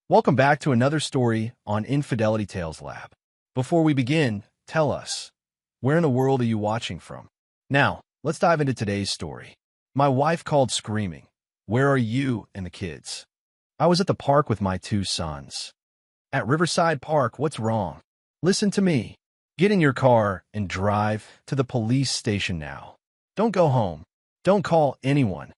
Welcome back to another story on Infidelity Tales Lab. Before we begin, tell us, where in the world are you watching from? Now, let's dive into today's story. My wife called screaming. Where are you and the kids? I was at the park with my two sons. At Riverside Park, what's wrong? Listen to me. Get in your car and drive to the police station now. Don't go home. Don't call anyone.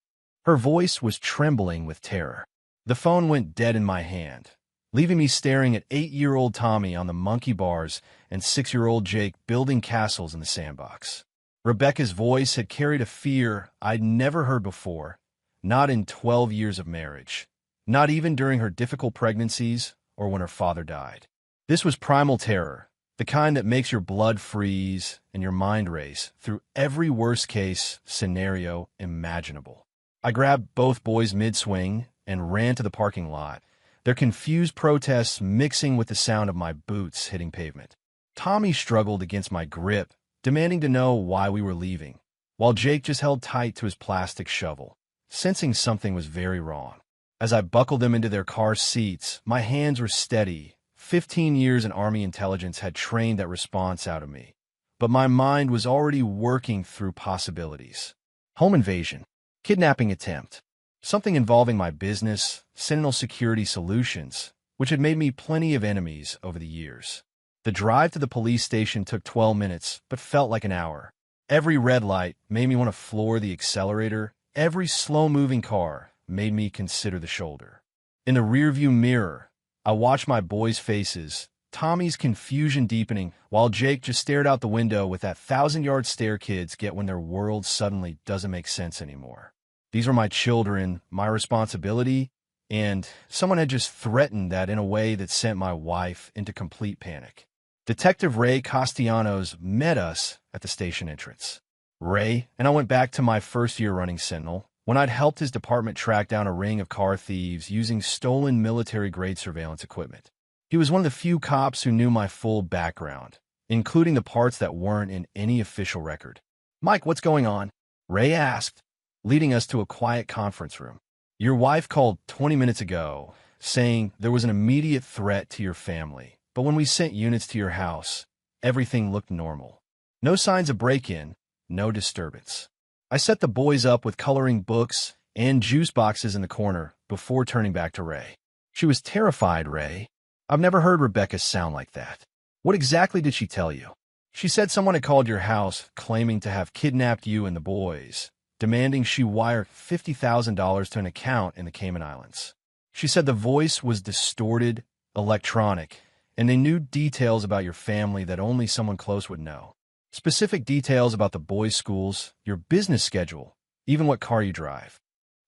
Her voice was trembling with terror. The phone went dead in my hand, leaving me staring at 8-year-old Tommy on the monkey bars and 6-year-old Jake building castles in the sandbox. Rebecca's voice had carried a fear I'd never heard before, not in 12 years of marriage, not even during her difficult pregnancies or when her father died. This was primal terror, the kind that makes your blood freeze and your mind race through every worst-case scenario imaginable. I grabbed both boys mid-swing and ran to the parking lot, their confused protests mixing with the sound of my boots hitting pavement. Tommy struggled against my grip, demanding to know why we were leaving, while Jake just held tight to his plastic shovel, sensing something was very wrong. As I buckled them into their car seats, my hands were steady. 15 years in Army intelligence had trained that response out of me, but my mind was already working through possibilities. Home invasion, kidnapping attempt, something involving my business, Sentinel Security Solutions, which had made me plenty of enemies over the years. The drive to the police station took 12 minutes, but felt like an hour. Every red light made me want to floor the accelerator. Every slow-moving car made me consider the shoulder. In the rearview mirror, I watched my boys' faces, Tommy's confusion deepening, while Jake just stared out the window with that 1,000-yard stare kids get when their world suddenly doesn't make sense anymore. These were my children, my responsibility, and someone had just threatened that in a way that sent my wife into complete panic. Detective Ray Castellanos met us at the station entrance. Ray and I went back to my first year running Sentinel, when I'd helped his department track down a ring of car thieves using stolen military-grade surveillance equipment. He was one of the few cops who knew my full background, including the parts that weren't in any official record. "Mike, what's going on?" Ray asked, leading us to a quiet conference room. "Your wife called 20 minutes ago, saying there was an immediate threat to your family, but when we sent units to your house, everything looked normal. No signs of break-in, no disturbance." I set the boys up with coloring books and juice boxes in the corner before turning back to Ray. "She was terrified, Ray. I've never heard Rebecca sound like that. What exactly did she tell you?" "She said someone had called your house claiming to have kidnapped you and the boys, demanding she wire $50,000 to an account in the Cayman Islands. She said the voice was distorted, electronic, and they knew details about your family that only someone close would know. Specific details about the boys' schools, your business schedule, even what car you drive."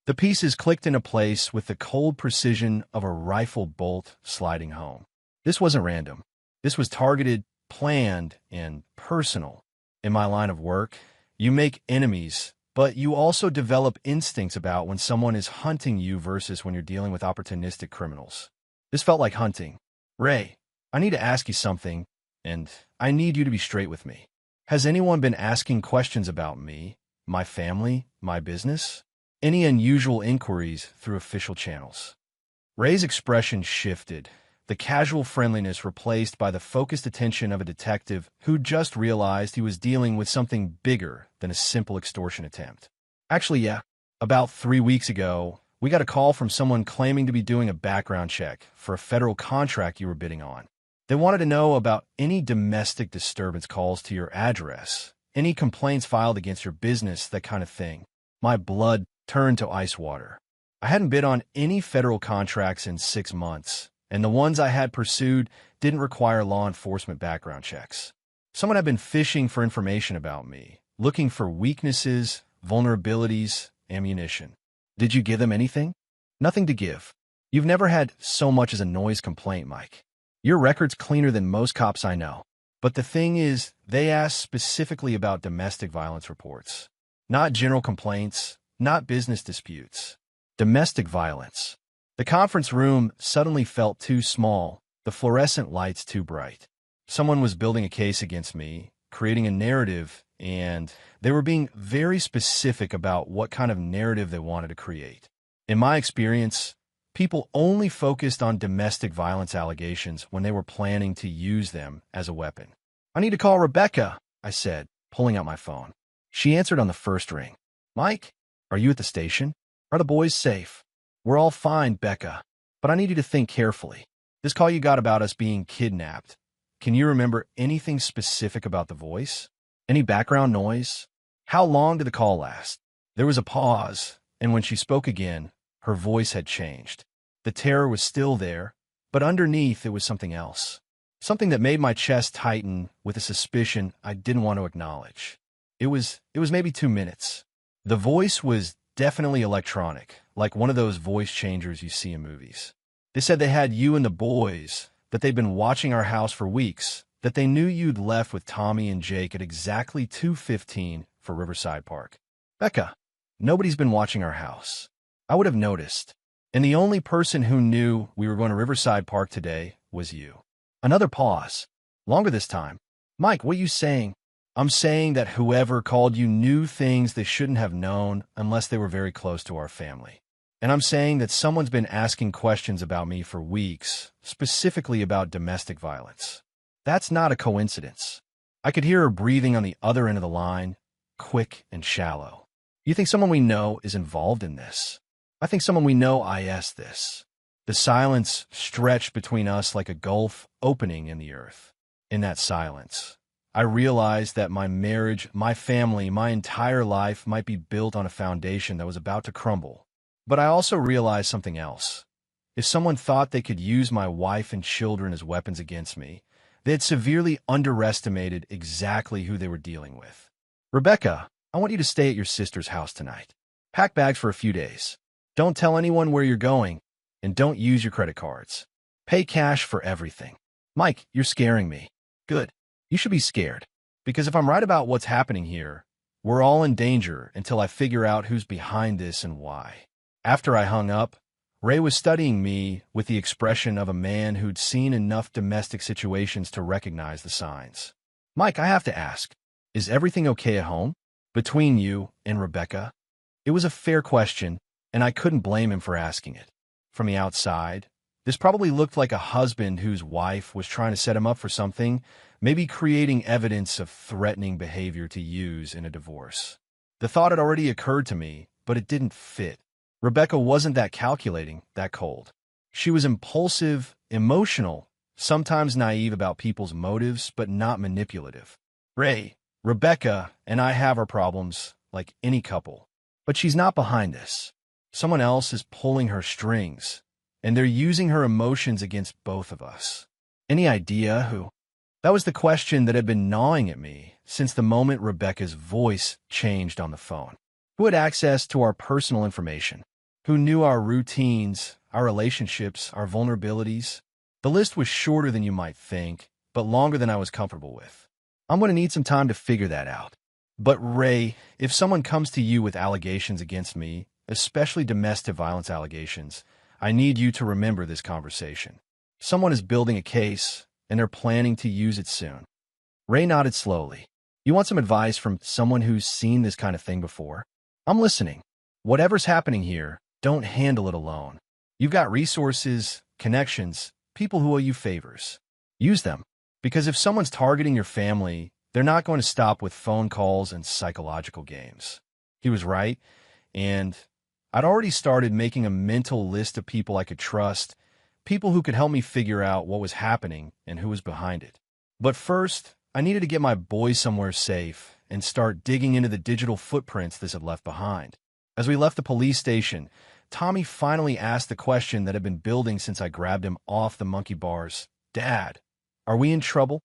The pieces clicked into place with the cold precision of a rifle bolt sliding home. This wasn't random. This was targeted, planned, and personal. In my line of work, you make enemies, but you also develop instincts about when someone is hunting you versus when you're dealing with opportunistic criminals. This felt like hunting. "Ray, I need to ask you something, and I need you to be straight with me. Has anyone been asking questions about me, my family, my business? Any unusual inquiries through official channels?" Ray's expression shifted, the casual friendliness replaced by the focused attention of a detective who just realized he was dealing with something bigger than a simple extortion attempt. "Actually, yeah. About 3 weeks ago, we got a call from someone claiming to be doing a background check for a federal contract you were bidding on. They wanted to know about any domestic disturbance calls to your address, any complaints filed against your business, that kind of thing." My blood turned to ice water. I hadn't bid on any federal contracts in 6 months, and the ones I had pursued didn't require law enforcement background checks. Someone had been fishing for information about me, looking for weaknesses, vulnerabilities, ammunition. "Did you give them anything?" "Nothing to give. You've never had so much as a noise complaint, Mike. Your record's cleaner than most cops I know. But the thing is, they asked specifically about domestic violence reports. Not general complaints, not business disputes. Domestic violence." The conference room suddenly felt too small, the fluorescent lights too bright. Someone was building a case against me, creating a narrative, and they were being very specific about what kind of narrative they wanted to create. In my experience, People only focused on domestic violence allegations when they were planning to use them as a weapon. "I need to call Rebecca," I said, pulling out my phone. She answered on the first ring. "Mike, are you at the station? Are the boys safe?" "We're all fine, Becca. But I need you to think carefully. This call you got about us being kidnapped. Can you remember anything specific about the voice? Any background noise? How long did the call last?" There was a pause, and when she spoke again, her voice had changed. The terror was still there, but underneath it was something else. Something that made my chest tighten with a suspicion I didn't want to acknowledge. It was maybe 2 minutes. The voice was definitely electronic, like one of those voice changers you see in movies. They said they had you and the boys, that they'd been watching our house for weeks, that they knew you'd left with Tommy and Jake at exactly 2:15 for Riverside Park. "Becca, nobody's been watching our house. I would have noticed. And the only person who knew we were going to Riverside Park today was you." Another pause. Longer this time. "Mike, what are you saying?" "I'm saying that whoever called you knew things they shouldn't have known unless they were very close to our family. And I'm saying that someone's been asking questions about me for weeks, specifically about domestic violence. That's not a coincidence." I could hear her breathing on the other end of the line, quick and shallow. "You think someone we know is involved in this?" "I think someone we know is this." The silence stretched between us like a gulf opening in the earth. In that silence, I realized that my marriage, my family, my entire life might be built on a foundation that was about to crumble. But I also realized something else. If someone thought they could use my wife and children as weapons against me, they had severely underestimated exactly who they were dealing with. "Rebecca, I want you to stay at your sister's house tonight. Pack bags for a few days. Don't tell anyone where you're going, and don't use your credit cards. Pay cash for everything." "Mike, you're scaring me." "Good. You should be scared. Because if I'm right about what's happening here, we're all in danger until I figure out who's behind this and why." After I hung up, Ray was studying me with the expression of a man who'd seen enough domestic situations to recognize the signs. "Mike, I have to ask, is everything okay at home? Between you and Rebecca?" It was a fair question, and I couldn't blame him for asking it. From the outside, this probably looked like a husband whose wife was trying to set him up for something, maybe creating evidence of threatening behavior to use in a divorce. The thought had already occurred to me, but it didn't fit. Rebecca wasn't that calculating, that cold. She was impulsive, emotional, sometimes naive about people's motives, but not manipulative. "Ray, Rebecca and I have our problems, like any couple. But she's not behind this. Someone else is pulling her strings, and they're using her emotions against both of us. Any idea who?" That was the question that had been gnawing at me since the moment Rebecca's voice changed on the phone. Who had access to our personal information? Who knew our routines, our relationships, our vulnerabilities? The list was shorter than you might think, but longer than I was comfortable with. I'm going to need some time to figure that out. But Ray, if someone comes to you with allegations against me, especially domestic violence allegations, I need you to remember this conversation. Someone is building a case, and they're planning to use it soon. Ray nodded slowly. "You want some advice from someone who's seen this kind of thing before?" "I'm listening. Whatever's happening here, don't handle it alone. You've got resources, connections, people who owe you favors. Use them. Because if someone's targeting your family, they're not going to stop with phone calls and psychological games." He was right, and I'd already started making a mental list of people I could trust, people who could help me figure out what was happening and who was behind it. But first, I needed to get my boys somewhere safe and start digging into the digital footprints this had left behind. As we left the police station, Tommy finally asked the question that had been building since I grabbed him off the monkey bars. "Dad, are we in trouble?"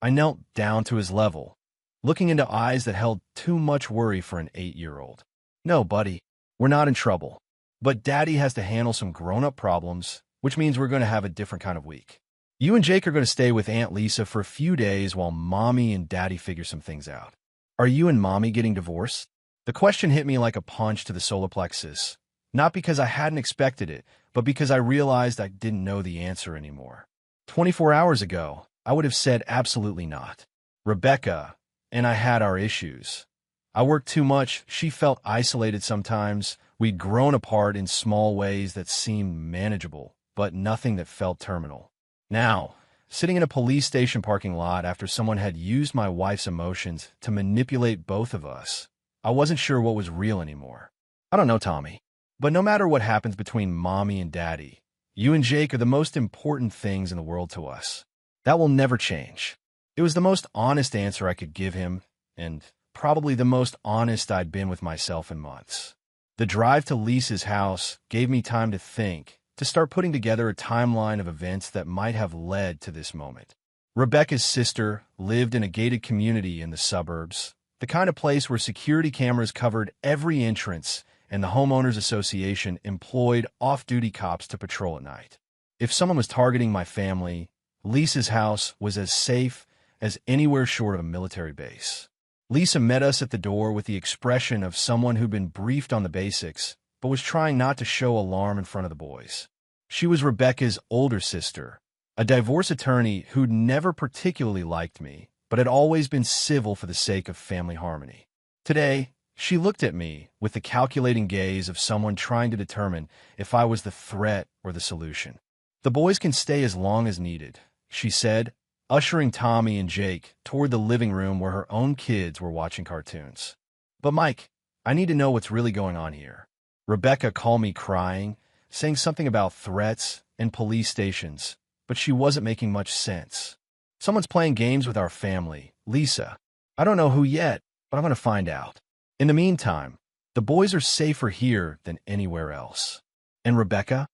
I knelt down to his level, looking into eyes that held too much worry for an 8-year-old. "No, buddy, we're not in trouble. But Daddy has to handle some grown-up problems, which means we're going to have a different kind of week. You and Jake are going to stay with Aunt Lisa for a few days while Mommy and Daddy figure some things out. Are you and Mommy getting divorced?" The question hit me like a punch to the solar plexus, not because I hadn't expected it, but because I realized I didn't know the answer anymore. 24 hours ago, I would have said absolutely not. Rebecca and I had our issues. I worked too much, she felt isolated sometimes, We'd grown apart in small ways that seemed manageable, but nothing that felt terminal. Now, sitting in a police station parking lot after someone had used my wife's emotions to manipulate both of us, I wasn't sure what was real anymore. I don't know, Tommy, but no matter what happens between Mommy and Daddy, you and Jake are the most important things in the world to us. That will never change. It was the most honest answer I could give him, and probably the most honest I'd been with myself in months. The drive to Lisa's house gave me time to think, to start putting together a timeline of events that might have led to this moment. Rebecca's sister lived in a gated community in the suburbs, the kind of place where security cameras covered every entrance and the homeowners association employed off-duty cops to patrol at night. If someone was targeting my family, Lisa's house was as safe as anywhere short of a military base. Lisa met us at the door with the expression of someone who'd been briefed on the basics, but was trying not to show alarm in front of the boys. She was Rebecca's older sister, a divorce attorney who'd never particularly liked me, but had always been civil for the sake of family harmony. Today, she looked at me with the calculating gaze of someone trying to determine if I was the threat or the solution. "The boys can stay as long as needed," she said, ushering Tommy and Jake toward the living room where her own kids were watching cartoons. "But Mike, I need to know what's really going on here." Rebecca called me crying, saying something about threats and police stations, but she wasn't making much sense. "Someone's playing games with our family, Lisa. I don't know who yet, but I'm going to find out. In the meantime, the boys are safer here than anywhere else." "And Rebecca?"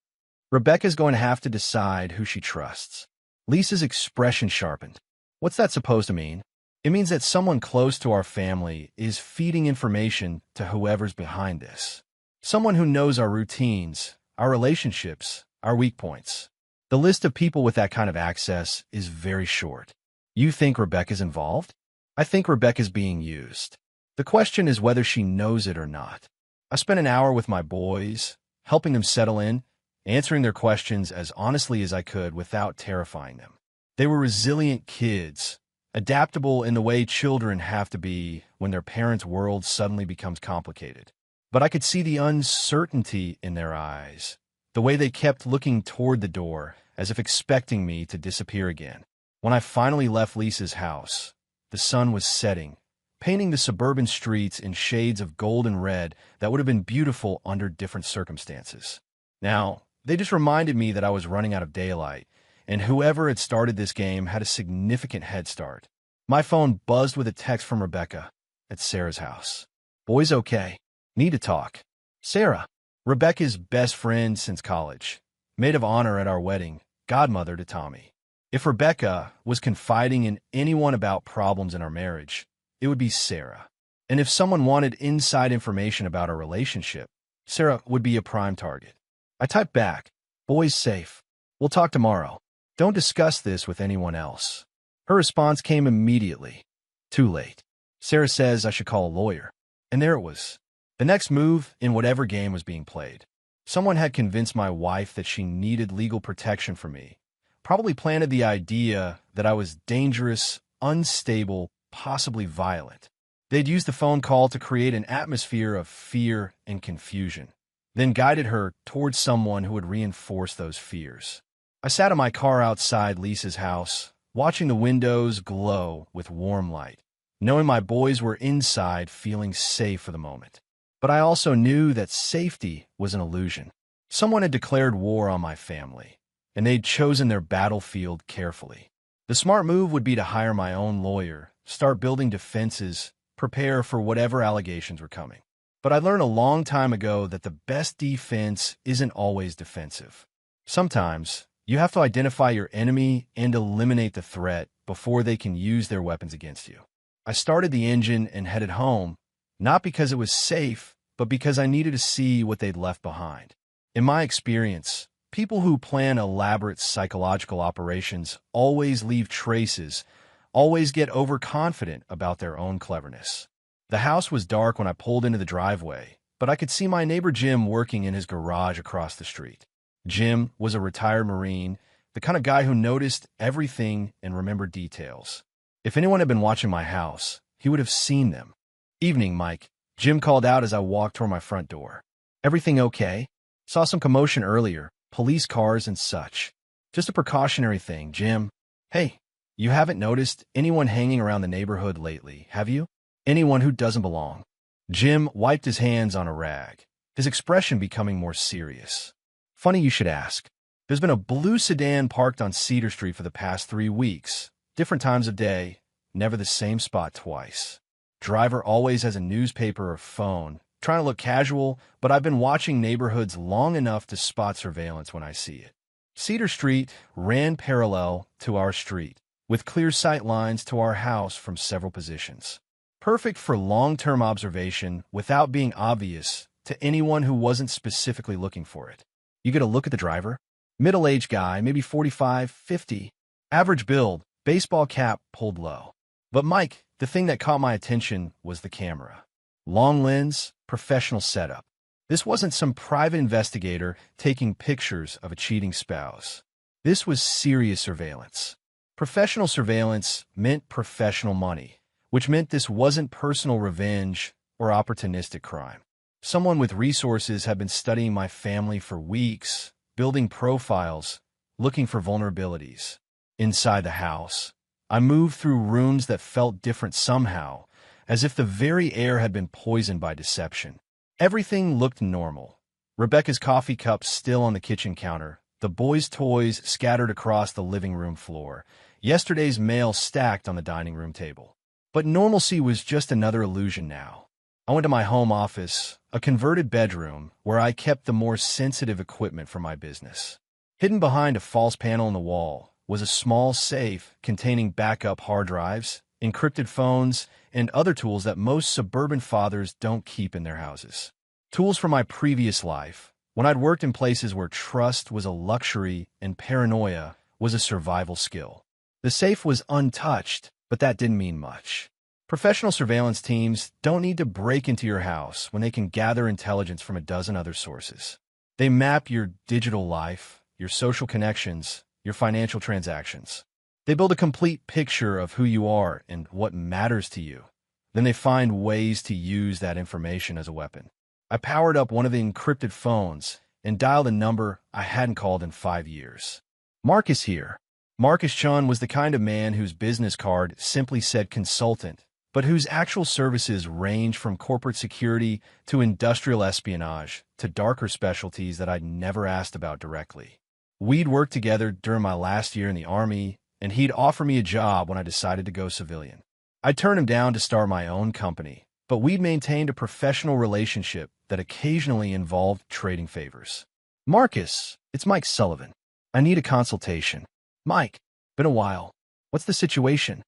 "Rebecca's going to have to decide who she trusts." Lisa's expression sharpened. "What's that supposed to mean?" "It means that someone close to our family is feeding information to whoever's behind this. Someone who knows our routines, our relationships, our weak points. The list of people with that kind of access is very short." "You think Rebecca's involved?" "I think Rebecca's being used. The question is whether she knows it or not." I spent an hour with my boys, helping them settle in, answering their questions as honestly as I could without terrifying them. They were resilient kids, adaptable in the way children have to be when their parents' world suddenly becomes complicated. But I could see the uncertainty in their eyes, the way they kept looking toward the door, as if expecting me to disappear again. When I finally left Lisa's house, the sun was setting, painting the suburban streets in shades of gold and red that would have been beautiful under different circumstances. Now, they just reminded me that I was running out of daylight, and whoever had started this game had a significant head start. My phone buzzed with a text from Rebecca at Sarah's house. "Boys okay? Need to talk." Sarah, Rebecca's best friend since college, maid of honor at our wedding, godmother to Tommy. If Rebecca was confiding in anyone about problems in our marriage, it would be Sarah. And if someone wanted inside information about our relationship, Sarah would be a prime target. I typed back, "Boys safe. We'll talk tomorrow. Don't discuss this with anyone else." Her response came immediately. "Too late. Sarah says I should call a lawyer." And there it was. The next move in whatever game was being played. Someone had convinced my wife that she needed legal protection from me, probably planted the idea that I was dangerous, unstable, possibly violent. They'd used the phone call to create an atmosphere of fear and confusion, then guided her towards someone who would reinforce those fears. I sat in my car outside Lisa's house, watching the windows glow with warm light, knowing my boys were inside feeling safe for the moment. But I also knew that safety was an illusion. Someone had declared war on my family, and they'd chosen their battlefield carefully. The smart move would be to hire my own lawyer, start building defenses, prepare for whatever allegations were coming. But I learned a long time ago that the best defense isn't always defensive. Sometimes, you have to identify your enemy and eliminate the threat before they can use their weapons against you. I started the engine and headed home, not because it was safe, but because I needed to see what they'd left behind. In my experience, people who plan elaborate psychological operations always leave traces, always get overconfident about their own cleverness. The house was dark when I pulled into the driveway, but I could see my neighbor Jim working in his garage across the street. Jim was a retired Marine, the kind of guy who noticed everything and remembered details. If anyone had been watching my house, he would have seen them. "Evening, Mike," Jim called out as I walked toward my front door. Everything okay? Saw some commotion earlier, police cars and such. Just a precautionary thing, Jim. Hey, you haven't noticed anyone hanging around the neighborhood lately, have you? Anyone who doesn't belong. Jim wiped his hands on a rag, his expression becoming more serious. Funny you should ask. There's been a blue sedan parked on Cedar Street for the past 3 weeks. Different times of day, never the same spot twice. Driver always has a newspaper or phone, trying to look casual, but I've been watching neighborhoods long enough to spot surveillance when I see it. Cedar Street ran parallel to our street, with clear sight lines to our house from several positions. Perfect for long-term observation without being obvious to anyone who wasn't specifically looking for it. You get a look at the driver? Middle-aged guy, maybe 45, 50. Average build, baseball cap pulled low. But Mike, the thing that caught my attention was the camera. Long lens, professional setup. This wasn't some private investigator taking pictures of a cheating spouse. This was serious surveillance. Professional surveillance meant professional money, which meant this wasn't personal revenge or opportunistic crime. Someone with resources had been studying my family for weeks, building profiles, looking for vulnerabilities. Inside the house, I moved through rooms that felt different somehow, as if the very air had been poisoned by deception. Everything looked normal. Rebecca's coffee cup still on the kitchen counter, the boys' toys scattered across the living room floor, yesterday's mail stacked on the dining room table. But normalcy was just another illusion now. I went to my home office, a converted bedroom where I kept the more sensitive equipment for my business. Hidden behind a false panel in the wall was a small safe containing backup hard drives, encrypted phones, and other tools that most suburban fathers don't keep in their houses. Tools from my previous life, when I'd worked in places where trust was a luxury and paranoia was a survival skill. The safe was untouched, but that didn't mean much. Professional surveillance teams don't need to break into your house when they can gather intelligence from a dozen other sources. They map your digital life, your social connections, your financial transactions. They build a complete picture of who you are and what matters to you. Then they find ways to use that information as a weapon. I powered up one of the encrypted phones and dialed a number I hadn't called in 5 years. Marcus here. Marcus Chun was the kind of man whose business card simply said consultant, but whose actual services range from corporate security to industrial espionage to darker specialties that I'd never asked about directly. We'd worked together during my last year in the Army, and he'd offer me a job when I decided to go civilian. I turned him down to start my own company, but we'd maintained a professional relationship that occasionally involved trading favors. Marcus, it's Mike Sullivan. I need a consultation. Mike, been a while. What's the situation?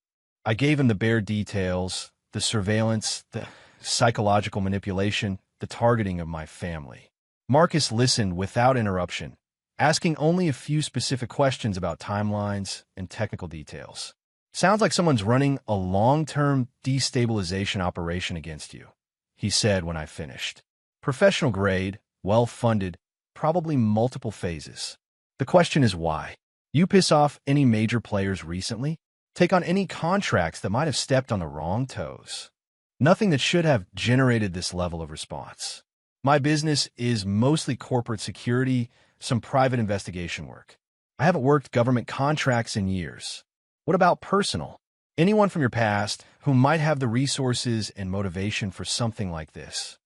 I gave him the bare details, the surveillance, the psychological manipulation, the targeting of my family. Marcus listened without interruption, asking only a few specific questions about timelines and technical details. Sounds like someone's running a long-term destabilization operation against you, he said when I finished. Professional grade, well-funded, probably multiple phases. The question is why? You piss off any major players recently? Take on any contracts that might have stepped on the wrong toes? Nothing that should have generated this level of response. My business is mostly corporate security, some private investigation work. I haven't worked government contracts in years. What about personal? Anyone from your past who might have the resources and motivation for something like this?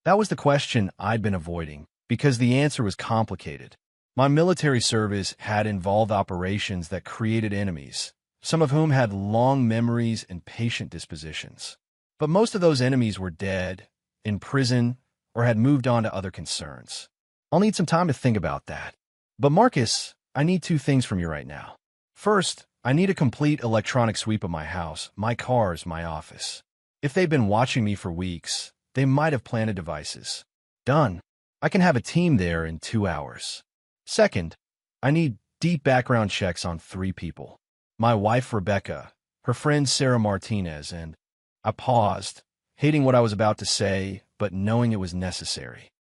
That was the question I'd been avoiding because the answer was complicated. My military service had involved operations that created enemies, some of whom had long memories and patient dispositions. But most of those enemies were dead, in prison, or had moved on to other concerns. I'll need some time to think about that. But Marcus, I need 2 things from you right now. First, I need a complete electronic sweep of my house, my cars, my office. If they've been watching me for weeks, they might have planted devices. Done. I can have a team there in 2 hours. Second, I need deep background checks on 3 people. My wife, Rebecca, her friend, Sarah Martinez, and I paused, hating what I was about to say, but knowing it was necessary.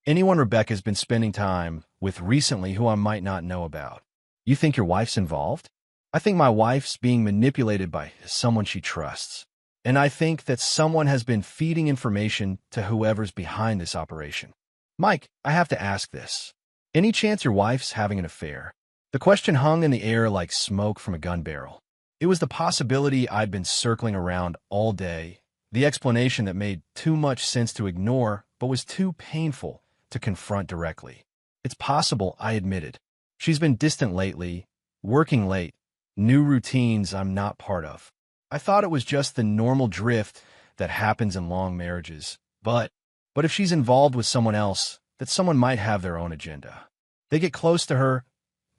Anyone Rebecca's been spending time with recently who I might not know about. You think your wife's involved? I think my wife's being manipulated by someone she trusts. And I think that someone has been feeding information to whoever's behind this operation. Mike, I have to ask this. Any chance your wife's having an affair? The question hung in the air like smoke from a gun barrel. It was the possibility I'd been circling around all day, the explanation that made too much sense to ignore but was too painful to confront directly. It's possible, I admitted. She's been distant lately, working late, new routines I'm not part of. I thought it was just the normal drift that happens in long marriages. But if she's involved with someone else, that someone might have their own agenda. They get close to her,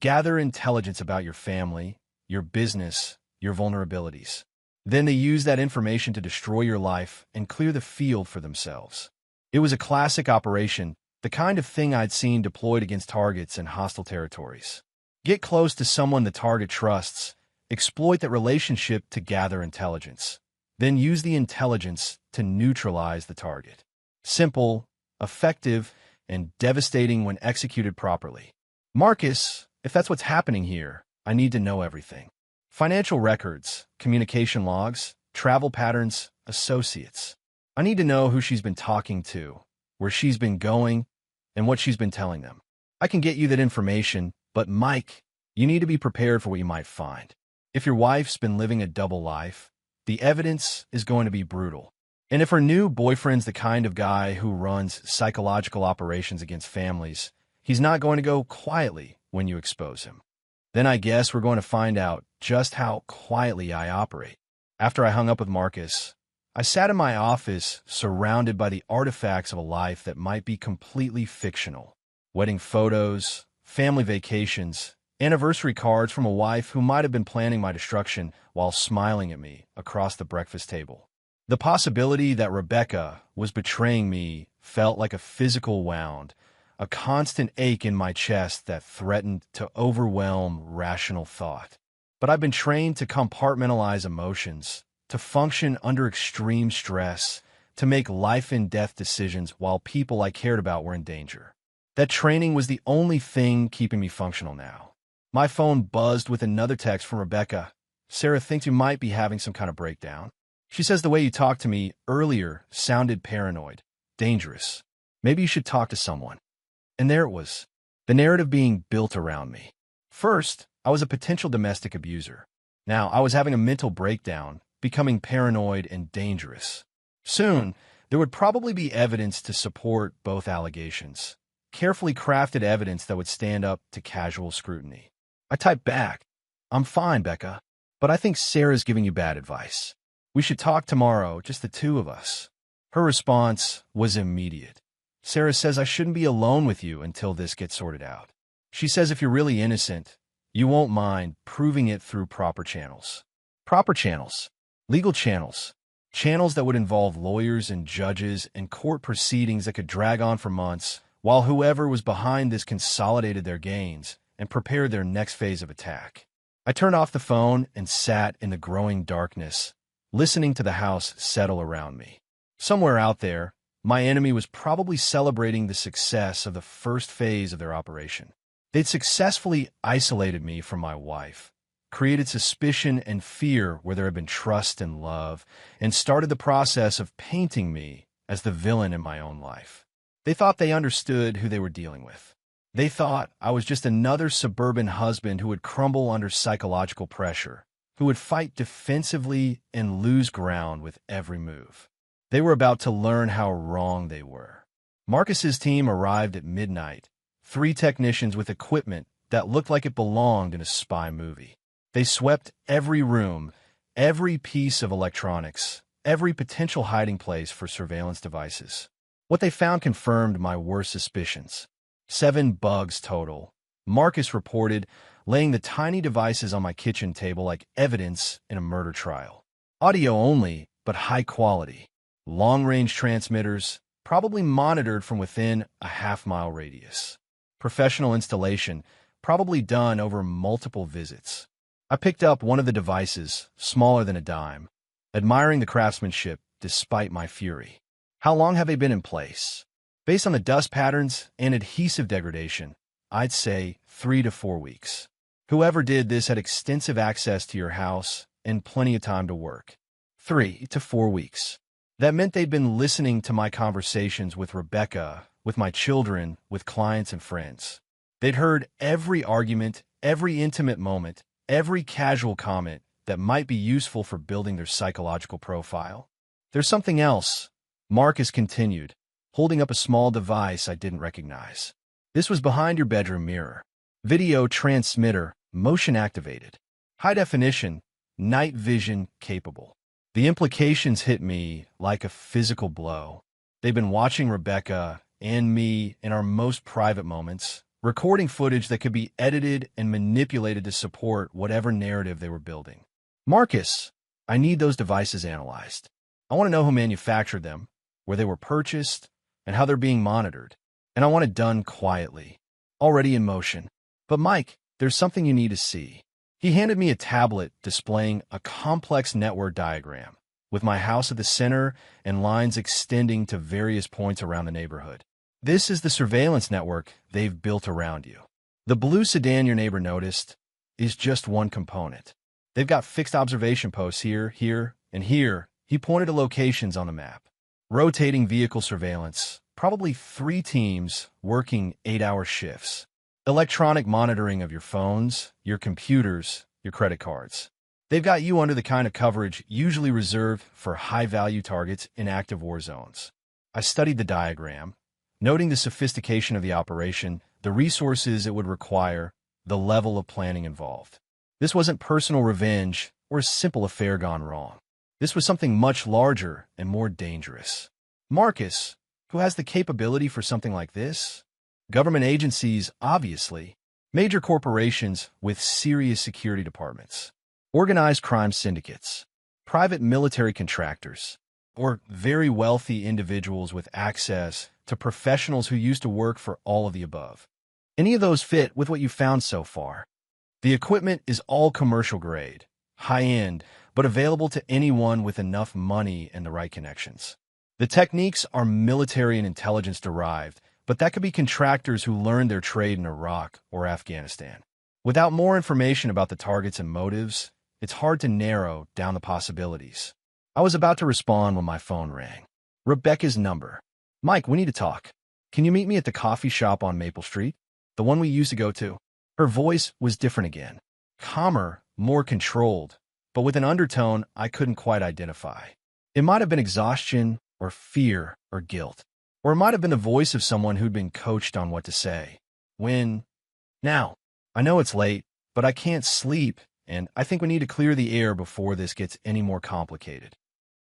gather intelligence about your family, your business, your vulnerabilities. Then they use that information to destroy your life and clear the field for themselves. It was a classic operation, the kind of thing I'd seen deployed against targets in hostile territories. Get close to someone the target trusts, exploit that relationship to gather intelligence, then use the intelligence to neutralize the target. Simple, effective, and devastating when executed properly. Marcus, if that's what's happening here, I need to know everything. Financial records, communication logs, travel patterns, associates. I need to know who she's been talking to, where she's been going, and what she's been telling them. I can get you that information, but Mike, you need to be prepared for what you might find. If your wife's been living a double life, the evidence is going to be brutal. And if her new boyfriend's the kind of guy who runs psychological operations against families, he's not going to go quietly when you expose him. Then I guess we're going to find out just how quietly I operate. After I hung up with Marcus, I sat in my office surrounded by the artifacts of a life that might be completely fictional. Wedding photos, family vacations, anniversary cards from a wife who might have been planning my destruction while smiling at me across the breakfast table. The possibility that Rebecca was betraying me felt like a physical wound, a constant ache in my chest that threatened to overwhelm rational thought. But I've been trained to compartmentalize emotions, to function under extreme stress, to make life-and-death decisions while people I cared about were in danger. That training was the only thing keeping me functional now. My phone buzzed with another text from Rebecca. Sarah thinks you might be having some kind of breakdown. She says the way you talked to me earlier sounded paranoid, dangerous. Maybe you should talk to someone. And there it was, the narrative being built around me. First, I was a potential domestic abuser. Now, I was having a mental breakdown, becoming paranoid and dangerous. Soon, there would probably be evidence to support both allegations. Carefully crafted evidence that would stand up to casual scrutiny. I typed back, "I'm fine, Becca, but I think Sarah's giving you bad advice. We should talk tomorrow, just the two of us." Her response was immediate. "Sarah says I shouldn't be alone with you until this gets sorted out. She says if you're really innocent, you won't mind proving it through proper channels." Proper channels. Legal channels. Channels that would involve lawyers and judges and court proceedings that could drag on for months, while whoever was behind this consolidated their gains and prepared their next phase of attack. I turned off the phone and sat in the growing darkness, listening to the house settle around me. Somewhere out there, my enemy was probably celebrating the success of the first phase of their operation. They'd successfully isolated me from my wife, created suspicion and fear where there had been trust and love, and started the process of painting me as the villain in my own life. They thought they understood who they were dealing with. They thought I was just another suburban husband who would crumble under psychological pressure, who would fight defensively and lose ground with every move. They were about to learn how wrong they were. Marcus's team arrived at midnight, 3 technicians with equipment that looked like it belonged in a spy movie. They swept every room, every piece of electronics, every potential hiding place for surveillance devices. What they found confirmed my worst suspicions. 7 bugs total. Marcus reported, laying the tiny devices on my kitchen table like evidence in a murder trial. Audio only, but high quality. Long-range transmitters, probably monitored from within a half-mile radius. Professional installation, probably done over multiple visits. I picked up one of the devices, smaller than a dime, admiring the craftsmanship despite my fury. How long have they been in place? Based on the dust patterns and adhesive degradation, I'd say 3 to 4 weeks. Whoever did this had extensive access to your house and plenty of time to work. 3 to 4 weeks. That meant they'd been listening to my conversations with Rebecca with my children, with clients and friends. They'd heard every argument, every intimate moment, every casual comment that might be useful for building their psychological profile. There's something else, Marcus continued, holding up a small device I didn't recognize. This was behind your bedroom mirror. Video transmitter, motion activated. High definition, night vision capable. The implications hit me like a physical blow. They've been watching Rebecca and me in our most private moments, recording footage that could be edited and manipulated to support whatever narrative they were building. Marcus, I need those devices analyzed. I want to know who manufactured them, where they were purchased, and how they're being monitored. And I want it done quietly, already in motion. But Mike, there's something you need to see. He handed me a tablet displaying a complex network diagram, with my house at the center and lines extending to various points around the neighborhood. This is the surveillance network they've built around you. The blue sedan your neighbor noticed is just one component. They've got fixed observation posts here, here, and here. He pointed to locations on the map. Rotating vehicle surveillance, probably 3 teams working 8-hour shifts. Electronic monitoring of your phones, your computers, your credit cards. They've got you under the kind of coverage usually reserved for high-value targets in active war zones. I studied the diagram, noting the sophistication of the operation, the resources it would require, the level of planning involved. This wasn't personal revenge or a simple affair gone wrong. This was something much larger and more dangerous. Marcus, who has the capability for something like this? Government agencies, obviously. Major corporations with serious security departments. Organized crime syndicates. Private military contractors. Or very wealthy individuals with access to professionals who used to work for all of the above. Any of those fit with what you found so far. The equipment is all commercial grade, high-end, but available to anyone with enough money and the right connections. The techniques are military and intelligence derived, but that could be contractors who learned their trade in Iraq or Afghanistan. Without more information about the targets and motives, it's hard to narrow down the possibilities. I was about to respond when my phone rang. Rebecca's number. Mike, we need to talk. Can you meet me at the coffee shop on Maple Street? The one we used to go to? Her voice was different again. Calmer, more controlled, but with an undertone I couldn't quite identify. It might have been exhaustion, or fear, or guilt. Or it might have been the voice of someone who'd been coached on what to say. When? Now. I know it's late, but I can't sleep, and I think we need to clear the air before this gets any more complicated.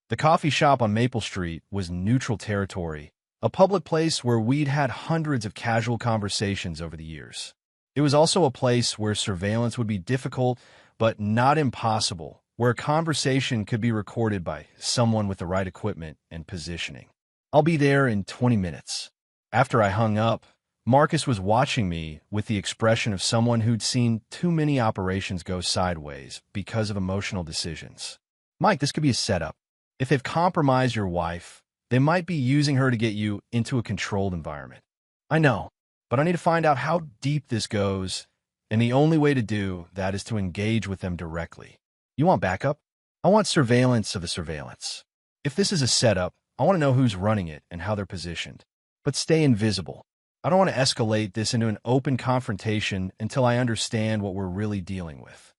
The coffee shop on Maple Street was neutral territory, a public place where we'd had hundreds of casual conversations over the years. It was also a place where surveillance would be difficult, but not impossible, where a conversation could be recorded by someone with the right equipment and positioning. I'll be there in 20 minutes. After I hung up, Marcus was watching me with the expression of someone who'd seen too many operations go sideways because of emotional decisions. Mike, this could be a setup. If they've compromised your wife, they might be using her to get you into a controlled environment. I know, but I need to find out how deep this goes, and the only way to do that is to engage with them directly. You want backup? I want surveillance of the surveillance. If this is a setup, I want to know who's running it and how they're positioned. But stay invisible. I don't want to escalate this into an open confrontation until I understand what we're really dealing with.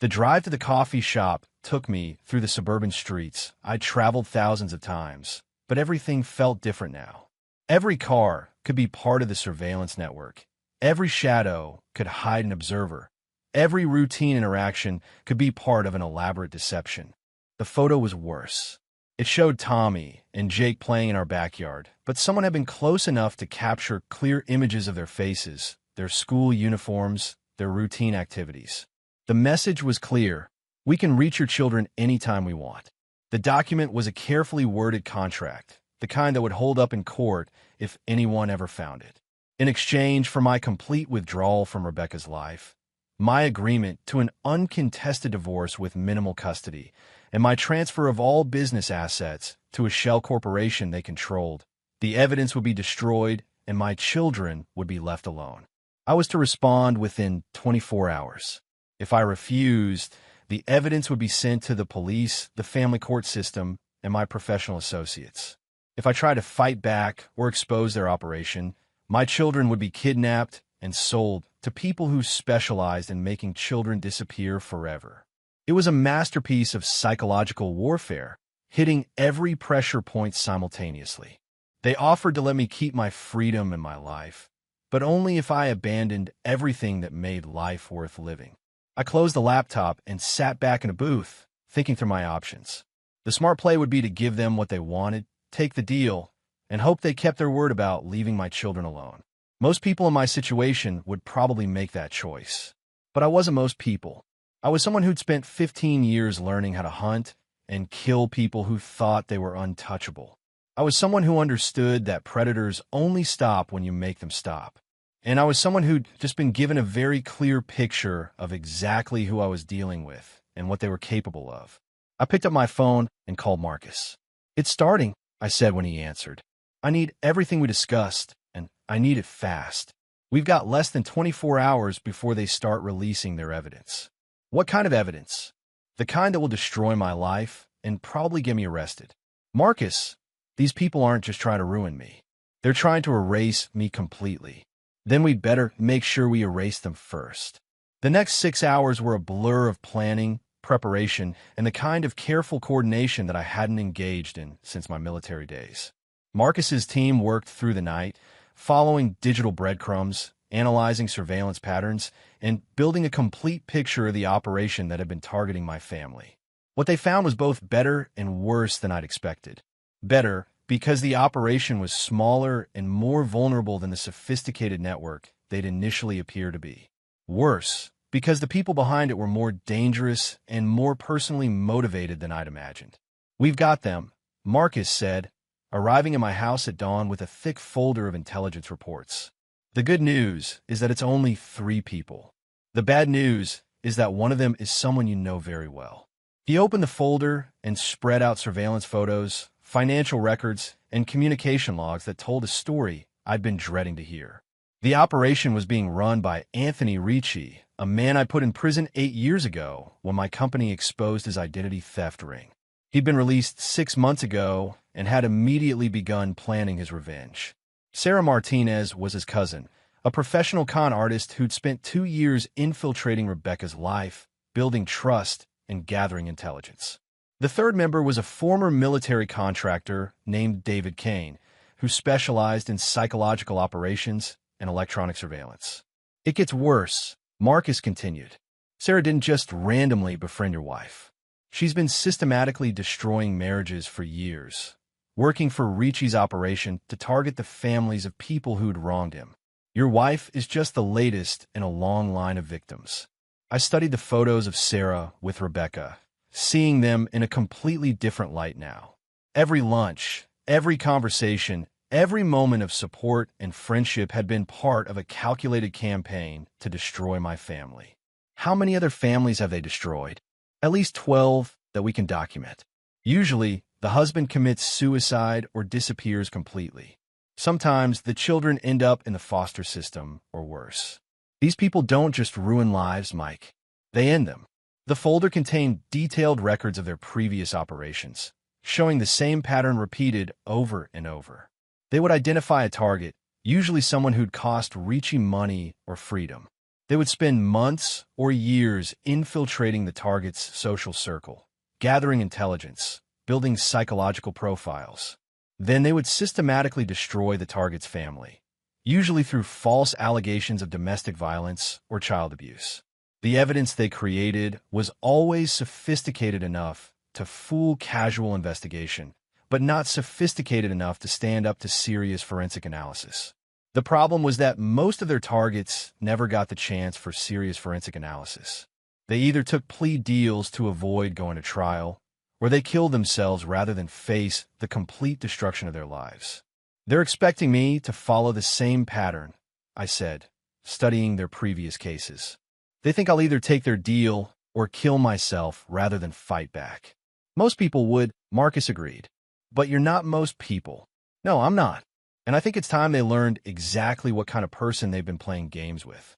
The drive to the coffee shop took me through the suburban streets I'd traveled thousands of times, but everything felt different now. Every car could be part of the surveillance network. Every shadow could hide an observer. Every routine interaction could be part of an elaborate deception. The photo was worse. It showed Tommy and Jake playing in our backyard, but someone had been close enough to capture clear images of their faces, their school uniforms, their routine activities. The message was clear. We can reach your children anytime we want. The document was a carefully worded contract, the kind that would hold up in court if anyone ever found it. In exchange for my complete withdrawal from Rebecca's life, my agreement to an uncontested divorce with minimal custody, and my transfer of all business assets to a shell corporation they controlled, the evidence would be destroyed and my children would be left alone. I was to respond within 24 hours. If I refused, the evidence would be sent to the police, the family court system, and my professional associates. If I tried to fight back or expose their operation, my children would be kidnapped and sold to people who specialized in making children disappear forever. It was a masterpiece of psychological warfare, hitting every pressure point simultaneously. They offered to let me keep my freedom and my life, but only if I abandoned everything that made life worth living. I closed the laptop and sat back in a booth, thinking through my options. The smart play would be to give them what they wanted, take the deal, and hope they kept their word about leaving my children alone. Most people in my situation would probably make that choice. But I wasn't most people. I was someone who'd spent 15 years learning how to hunt and kill people who thought they were untouchable. I was someone who understood that predators only stop when you make them stop. And I was someone who'd just been given a very clear picture of exactly who I was dealing with and what they were capable of. I picked up my phone and called Marcus. "It's starting," I said when he answered. "I need everything we discussed, and I need it fast. We've got less than 24 hours before they start releasing their evidence." "What kind of evidence?" "The kind that will destroy my life and probably get me arrested." "Marcus, these people aren't just trying to ruin me. They're trying to erase me completely. Then we'd better make sure we erase them first." The next 6 hours were a blur of planning, preparation, and the kind of careful coordination that I hadn't engaged in since my military days. Marcus's team worked through the night, following digital breadcrumbs, analyzing surveillance patterns, and building a complete picture of the operation that had been targeting my family. What they found was both better and worse than I'd expected. Better, because the operation was smaller and more vulnerable than the sophisticated network they'd initially appeared to be. Worse, because the people behind it were more dangerous and more personally motivated than I'd imagined. "We've got them," Marcus said, arriving at my house at dawn with a thick folder of intelligence reports. "The good news is that it's only 3 people. The bad news is that one of them is someone you know very well." He opened the folder and spread out surveillance photos, financial records, and communication logs that told a story I'd been dreading to hear. The operation was being run by Anthony Ricci, a man I put in prison 8 years ago when my company exposed his identity theft ring. He'd been released 6 months ago and had immediately begun planning his revenge. Sarah Martinez was his cousin, a professional con artist who'd spent 2 years infiltrating Rebecca's life, building trust, and gathering intelligence. The third member was a former military contractor named David Kane, who specialized in psychological operations and electronic surveillance. "It gets worse," Marcus continued. "Sarah didn't just randomly befriend your wife. She's been systematically destroying marriages for years, working for Ricci's operation to target the families of people who'd wronged him. Your wife is just the latest in a long line of victims." I studied the photos of Sarah with Rebecca, seeing them in a completely different light now. Every lunch, every conversation, every moment of support and friendship had been part of a calculated campaign to destroy my family. How many other families have they destroyed? At least 12 that we can document. Usually, the husband commits suicide or disappears completely. Sometimes the children end up in the foster system or worse. These people don't just ruin lives, Mike. They end them. The folder contained detailed records of their previous operations, showing the same pattern repeated over and over. They would identify a target, usually someone who'd cost Ricci money or freedom. They would spend months or years infiltrating the target's social circle, gathering intelligence, building psychological profiles. Then they would systematically destroy the target's family, usually through false allegations of domestic violence or child abuse. The evidence they created was always sophisticated enough to fool casual investigation, but not sophisticated enough to stand up to serious forensic analysis. The problem was that most of their targets never got the chance for serious forensic analysis. They either took plea deals to avoid going to trial, or they killed themselves rather than face the complete destruction of their lives. "They're expecting me to follow the same pattern," I said, studying their previous cases. "They think I'll either take their deal or kill myself rather than fight back." "Most people would," Marcus agreed. "But you're not most people." "No, I'm not. And I think it's time they learned exactly what kind of person they've been playing games with."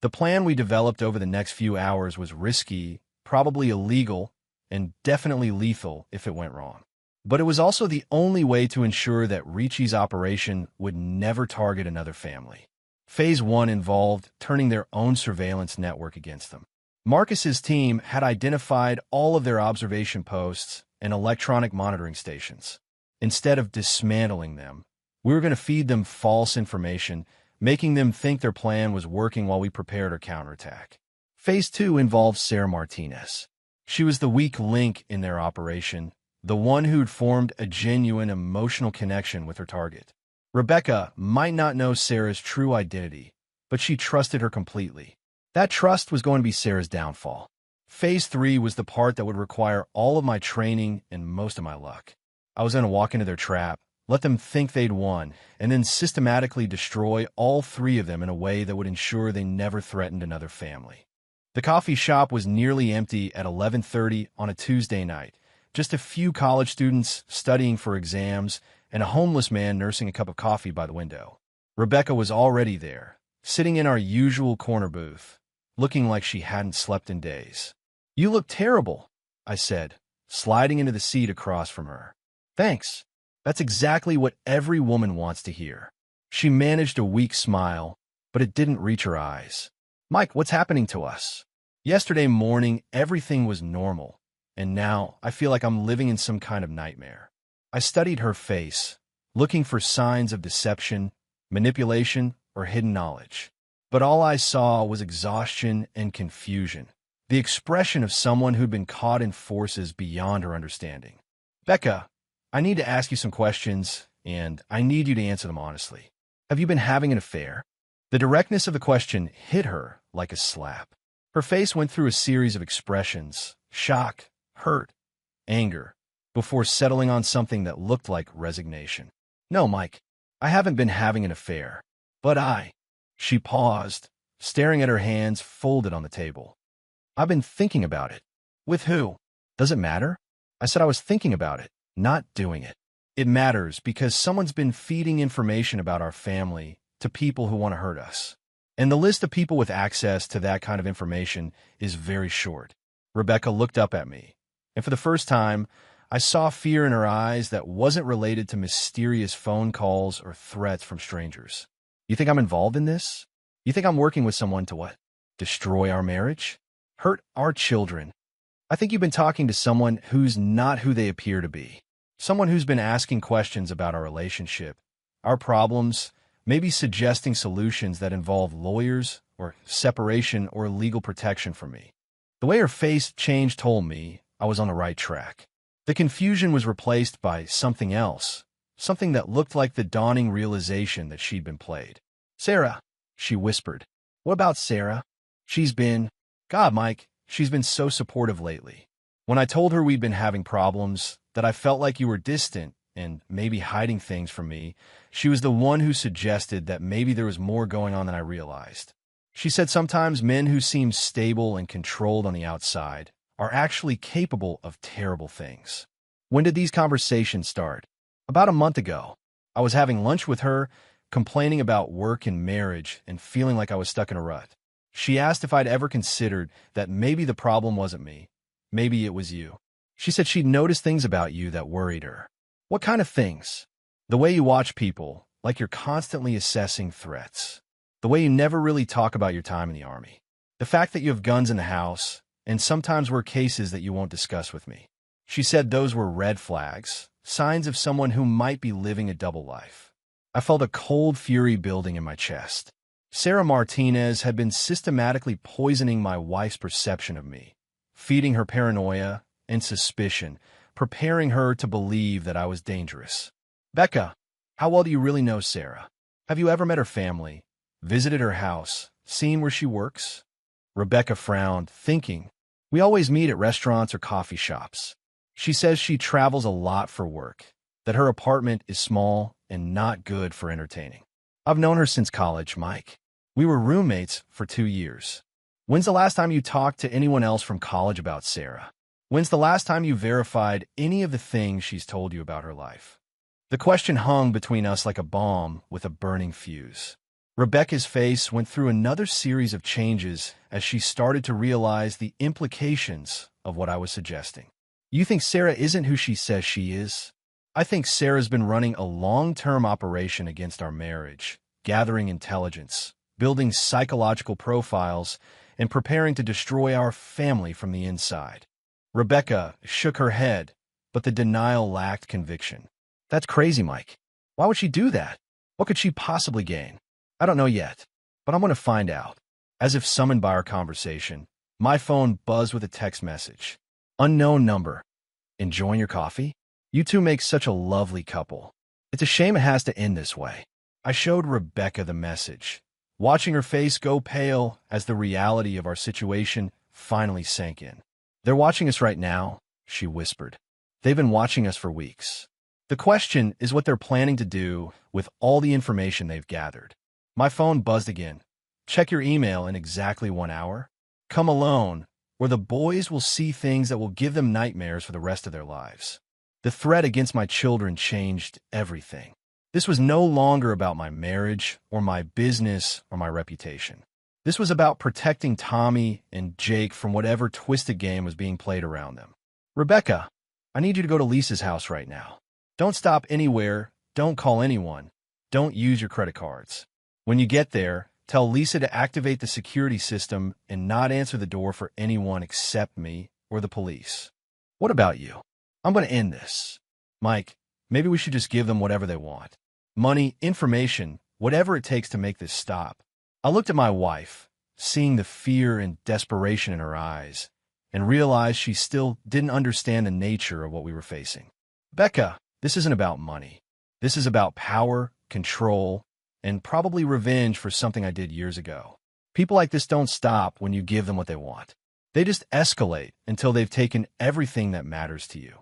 The plan we developed over the next few hours was risky, probably illegal, and definitely lethal if it went wrong. But it was also the only way to ensure that Ricci's operation would never target another family. Phase 1 involved turning their own surveillance network against them. Marcus's team had identified all of their observation posts and electronic monitoring stations. Instead of dismantling them, we were going to feed them false information, making them think their plan was working while we prepared our counterattack. Phase 2 involved Sarah Martinez. She was the weak link in their operation, the one who'd formed a genuine emotional connection with her target. Rebecca might not know Sarah's true identity, but she trusted her completely. That trust was going to be Sarah's downfall. Phase 3 was the part that would require all of my training and most of my luck. I was going to walk into their trap, let them think they'd won, and then systematically destroy all three of them in a way that would ensure they never threatened another family. The coffee shop was nearly empty at 11:30 on a Tuesday night. Just a few college students studying for exams and a homeless man nursing a cup of coffee by the window. Rebecca was already there, sitting in our usual corner booth, looking like she hadn't slept in days. "You look terrible," I said, sliding into the seat across from her. "Thanks." That's exactly what every woman wants to hear. She managed a weak smile, but it didn't reach her eyes. "Mike, what's happening to us? Yesterday morning, everything was normal, and now I feel like I'm living in some kind of nightmare." I studied her face, looking for signs of deception, manipulation, or hidden knowledge. But all I saw was exhaustion and confusion, the expression of someone who'd been caught in forces beyond her understanding. "Becca, I need to ask you some questions, and I need you to answer them honestly. Have you been having an affair?" The directness of the question hit her like a slap. Her face went through a series of expressions: shock, hurt, anger, before settling on something that looked like resignation. "No, Mike, I haven't been having an affair. But She paused, staring at her hands folded on the table. "I've been thinking about it." "With who?" "Does it matter?" I said I was thinking about it, not doing it. It matters because someone's been feeding information about our family to people who want to hurt us. And the list of people with access to that kind of information is very short. Rebecca looked up at me, and for the first time, I saw fear in her eyes that wasn't related to mysterious phone calls or threats from strangers. "You think I'm involved in this? You think I'm working with someone to what? Destroy our marriage? Hurt our children? I think you've been talking to someone who's not who they appear to be. Someone who's been asking questions about our relationship, our problems, maybe suggesting solutions that involve lawyers or separation or legal protection for me." The way her face changed told me I was on the right track. The confusion was replaced by something else, something that looked like the dawning realization that she'd been played. "Sarah," she whispered. "What about Sarah? God, Mike, she's been so supportive lately. When I told her we'd been having problems, that I felt like you were distant and maybe hiding things from me, she was the one who suggested that maybe there was more going on than I realized. She said sometimes men who seem stable and controlled on the outside are actually capable of terrible things." When did these conversations start? About a month ago. I was having lunch with her, complaining about work and marriage and feeling like I was stuck in a rut. She asked if I'd ever considered that maybe the problem wasn't me, maybe it was you. She said she'd noticed things about you that worried her. "What kind of things?" "The way you watch people, like you're constantly assessing threats. The way you never really talk about your time in the army. The fact that you have guns in the house, and sometimes were cases that you won't discuss with me." She said those were red flags, signs of someone who might be living a double life. I felt a cold fury building in my chest. Sarah Martinez had been systematically poisoning my wife's perception of me, feeding her paranoia and suspicion, preparing her to believe that I was dangerous. "Becca, how well do you really know Sarah? Have you ever met her family, visited her house, seen where she works?" Rebecca frowned, thinking, "We always meet at restaurants or coffee shops. She says she travels a lot for work, that her apartment is small and not good for entertaining." "I've known her since college, Mike. We were roommates for 2 years. When's the last time you talked to anyone else from college about Sarah? When's the last time you verified any of the things she's told you about her life?" The question hung between us like a bomb with a burning fuse. Rebecca's face went through another series of changes as she started to realize the implications of what I was suggesting. "You think Sarah isn't who she says she is?" I think Sarah's been running a long-term operation against our marriage, gathering intelligence, building psychological profiles, and preparing to destroy our family from the inside. Rebecca shook her head, but the denial lacked conviction. That's crazy, Mike. Why would she do that? What could she possibly gain? I don't know yet, but I'm going to find out. As if summoned by our conversation, my phone buzzed with a text message. Unknown number. Enjoying your coffee? You two make such a lovely couple. It's a shame it has to end this way. I showed Rebecca the message, watching her face go pale as the reality of our situation finally sank in. They're watching us right now, she whispered. They've been watching us for weeks. The question is what they're planning to do with all the information they've gathered. My phone buzzed again. Check your email in exactly 1 hour. Come alone, or the boys will see things that will give them nightmares for the rest of their lives. The threat against my children changed everything. This was no longer about my marriage or my business or my reputation. This was about protecting Tommy and Jake from whatever twisted game was being played around them. Rebecca, I need you to go to Lisa's house right now. Don't stop anywhere. Don't call anyone. Don't use your credit cards. When you get there, tell Lisa to activate the security system and not answer the door for anyone except me or the police. What about you? I'm going to end this. Mike, maybe we should just give them whatever they want. Money, information, whatever it takes to make this stop. I looked at my wife, seeing the fear and desperation in her eyes, and realized she still didn't understand the nature of what we were facing. Becca, this isn't about money. This is about power, control, and probably revenge for something I did years ago. People like this don't stop when you give them what they want. They just escalate until they've taken everything that matters to you.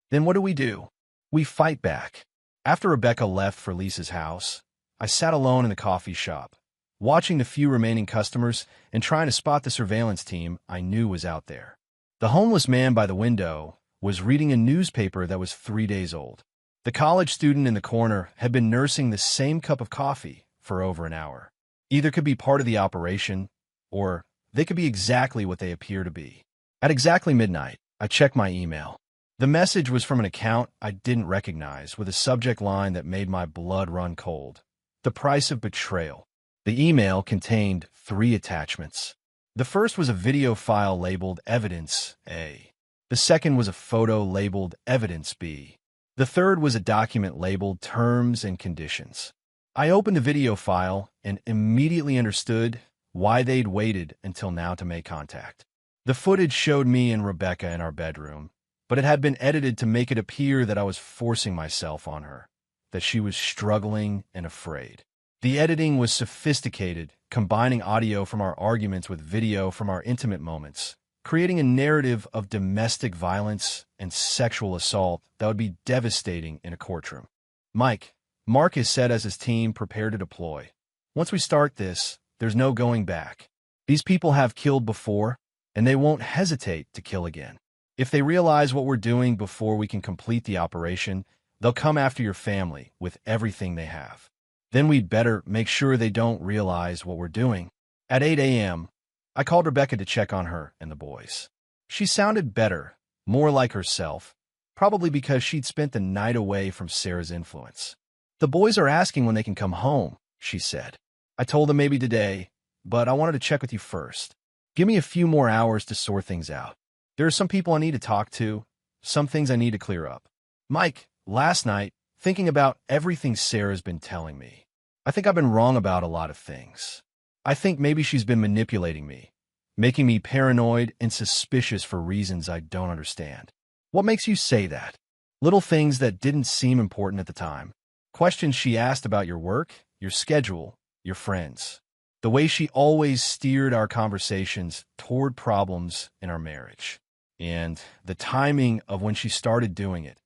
Then what do? We fight back. After Rebecca left for Lisa's house, I sat alone in the coffee shop, watching the few remaining customers and trying to spot the surveillance team I knew was out there. The homeless man by the window was reading a newspaper that was 3 days old. The college student in the corner had been nursing the same cup of coffee for over an hour. Either could be part of the operation, or they could be exactly what they appear to be. At exactly midnight, I checked my email. The message was from an account I didn't recognize, with a subject line that made my blood run cold. The price of betrayal. The email contained 3 attachments. The first was a video file labeled Evidence A. The second was a photo labeled Evidence B. The third was a document labeled Terms and Conditions. I opened the video file and immediately understood why they'd waited until now to make contact. The footage showed me and Rebecca in our bedroom, but it had been edited to make it appear that I was forcing myself on her, that she was struggling and afraid. The editing was sophisticated, combining audio from our arguments with video from our intimate moments, creating a narrative of domestic violence and sexual assault that would be devastating in a courtroom. Mark has said as his team prepared to deploy. Once we start this, there's no going back. These people have killed before, and they won't hesitate to kill again. If they realize what we're doing before we can complete the operation, they'll come after your family with everything they have. Then we'd better make sure they don't realize what we're doing. At 8 a.m., I called Rebecca to check on her and the boys. She sounded better, more like herself, probably because she'd spent the night away from Sarah's influence. The boys are asking when they can come home, she said. I told them maybe today, but I wanted to check with you first. Give me a few more hours to sort things out. There are some people I need to talk to, some things I need to clear up. Mike, last night, thinking about everything Sarah's been telling me, I think I've been wrong about a lot of things. I think maybe she's been manipulating me, making me paranoid and suspicious for reasons I don't understand. What makes you say that? Little things that didn't seem important at the time. Questions she asked about your work, your schedule, your friends. The way she always steered our conversations toward problems in our marriage. And the timing of when she started doing it,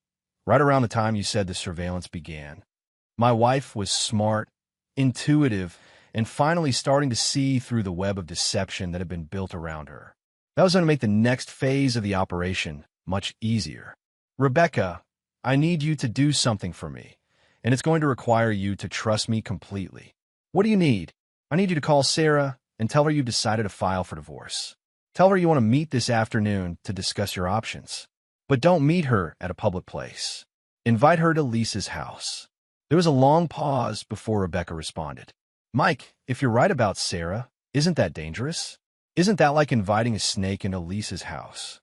right around the time you said the surveillance began. My wife was smart, intuitive, and finally starting to see through the web of deception that had been built around her. That was going to make the next phase of the operation much easier. Rebecca, I need you to do something for me, and it's going to require you to trust me completely. What do you need? I need you to call Sarah and tell her you've decided to file for divorce. Tell her you want to meet this afternoon to discuss your options. But don't meet her at a public place. Invite her to Lisa's house. There was a long pause before Rebecca responded. Mike, if you're right about Sarah, isn't that dangerous? Isn't that like inviting a snake into Lisa's house?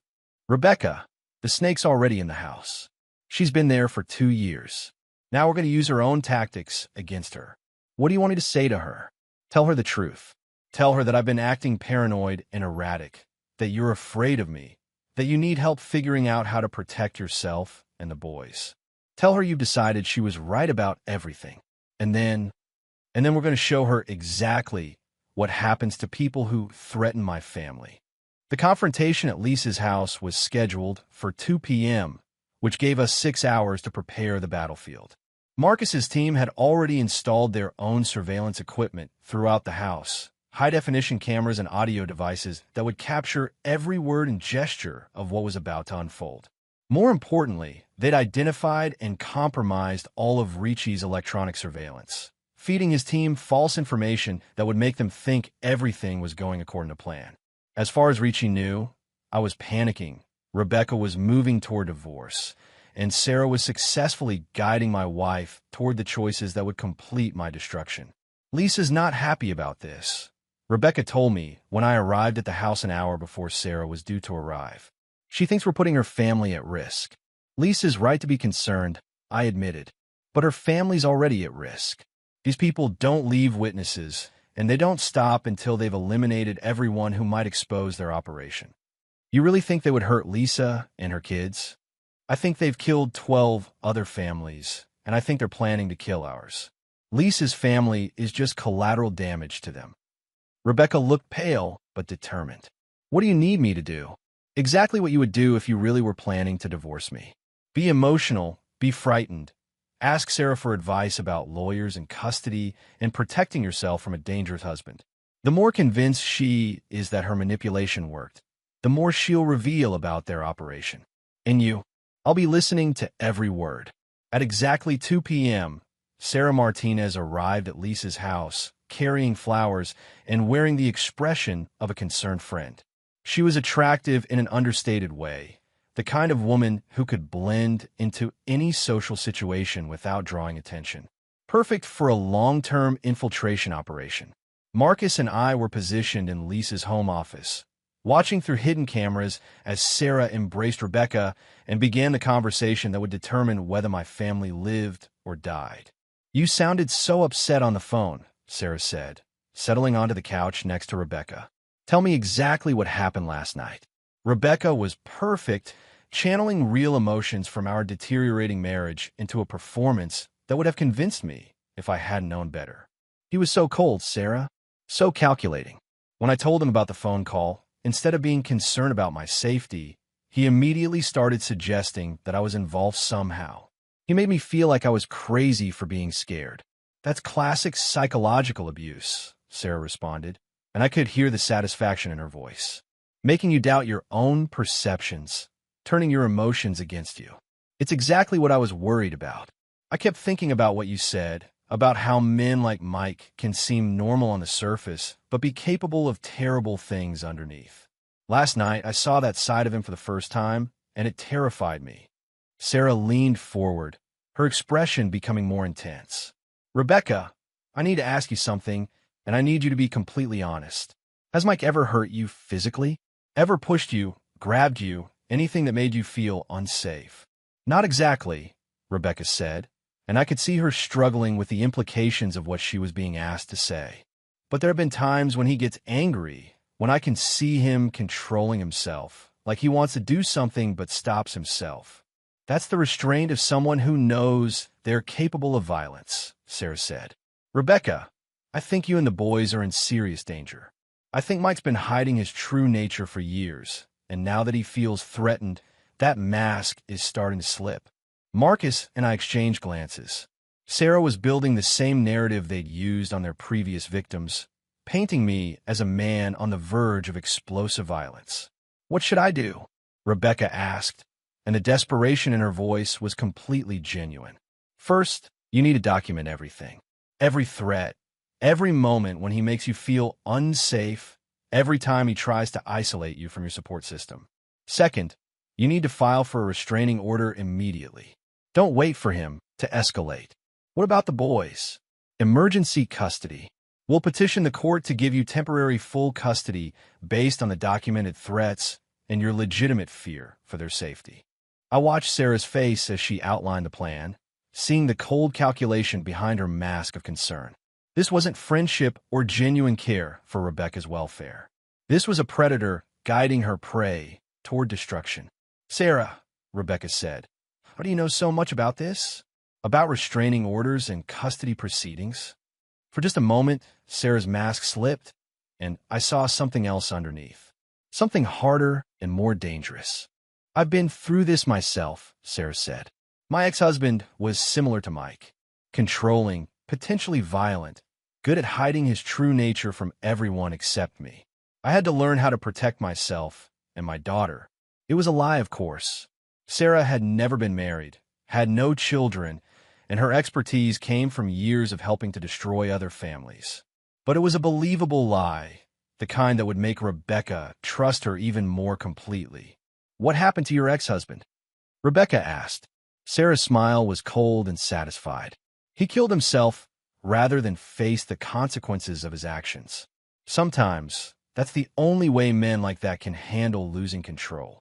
Rebecca, the snake's already in the house. She's been there for 2 years. Now we're going to use her own tactics against her. What do you want me to say to her? Tell her the truth. Tell her that I've been acting paranoid and erratic, that you're afraid of me, that you need help figuring out how to protect yourself and the boys. Tell her you've decided she was right about everything. And then we're going to show her exactly what happens to people who threaten my family. The confrontation at Lisa's house was scheduled for 2 p.m., which gave us 6 hours to prepare the battlefield. Marcus's team had already installed their own surveillance equipment throughout the house, high-definition cameras and audio devices that would capture every word and gesture of what was about to unfold. More importantly, they'd identified and compromised all of Ricci's electronic surveillance, feeding his team false information that would make them think everything was going according to plan. As far as Ricci knew, I was panicking. Rebecca was moving toward divorce, and Sarah was successfully guiding my wife toward the choices that would complete my destruction. Lisa's not happy about this. Rebecca told me when I arrived at the house an hour before Sarah was due to arrive. She thinks we're putting her family at risk. Lisa's right to be concerned, I admitted, but her family's already at risk. These people don't leave witnesses, and they don't stop until they've eliminated everyone who might expose their operation. You really think they would hurt Lisa and her kids? I think they've killed 12 other families, and I think they're planning to kill ours. Lisa's family is just collateral damage to them. Rebecca looked pale, but determined. What do you need me to do? Exactly what you would do if you really were planning to divorce me. Be emotional, be frightened. Ask Sarah for advice about lawyers and custody and protecting yourself from a dangerous husband. The more convinced she is that her manipulation worked, the more she'll reveal about their operation. And you, I'll be listening to every word. At exactly 2 p.m., Sarah Martinez arrived at Lisa's house, carrying flowers and wearing the expression of a concerned friend. She was attractive in an understated way, the kind of woman who could blend into any social situation without drawing attention. Perfect for a long-term infiltration operation. Marcus and I were positioned in Lisa's home office, watching through hidden cameras as Sarah embraced Rebecca and began the conversation that would determine whether my family lived or died. You sounded so upset on the phone, Sarah said, settling onto the couch next to Rebecca. Tell me exactly what happened last night. Rebecca was perfect, channeling real emotions from our deteriorating marriage into a performance that would have convinced me if I hadn't known better. He was so cold, Sarah, so calculating. When I told him about the phone call, instead of being concerned about my safety, he immediately started suggesting that I was involved somehow. He made me feel like I was crazy for being scared. That's classic psychological abuse, Sarah responded, and I could hear the satisfaction in her voice. Making you doubt your own perceptions, turning your emotions against you. It's exactly what I was worried about. I kept thinking about what you said, about how men like Mike can seem normal on the surface, but be capable of terrible things underneath. Last night, I saw that side of him for the first time, and it terrified me. Sarah leaned forward, her expression becoming more intense. Rebecca, I need to ask you something, and I need you to be completely honest. Has Mike ever hurt you physically? Ever pushed you, grabbed you, anything that made you feel unsafe? Not exactly, Rebecca said, and I could see her struggling with the implications of what she was being asked to say. But there have been times when he gets angry, when I can see him controlling himself, like he wants to do something but stops himself. That's the restraint of someone who knows they're capable of violence, Sarah said. Rebecca, I think you and the boys are in serious danger. I think Mike's been hiding his true nature for years, and now that he feels threatened, that mask is starting to slip. Marcus and I exchanged glances. Sarah was building the same narrative they'd used on their previous victims, painting me as a man on the verge of explosive violence. What should I do? Rebecca asked, and the desperation in her voice was completely genuine. First, you need to document everything. Every threat, every moment when he makes you feel unsafe, every time he tries to isolate you from your support system. Second, you need to file for a restraining order immediately. Don't wait for him to escalate. What about the boys? Emergency custody. We'll petition the court to give you temporary full custody based on the documented threats and your legitimate fear for their safety. I watched Sarah's face as she outlined the plan, seeing the cold calculation behind her mask of concern. This wasn't friendship or genuine care for Rebecca's welfare. This was a predator guiding her prey toward destruction. Sarah, Rebecca said, how do you know so much about this? About restraining orders and custody proceedings? For just a moment, Sarah's mask slipped, and I saw something else underneath. Something harder and more dangerous. I've been through this myself, Sarah said. My ex-husband was similar to Mike. Controlling, potentially violent, good at hiding his true nature from everyone except me. I had to learn how to protect myself and my daughter. It was a lie, of course. Sarah had never been married, had no children, and her expertise came from years of helping to destroy other families. But it was a believable lie, the kind that would make Rebecca trust her even more completely. What happened to your ex-husband? Rebecca asked. Sarah's smile was cold and satisfied. He killed himself rather than face the consequences of his actions. Sometimes, that's the only way men like that can handle losing control.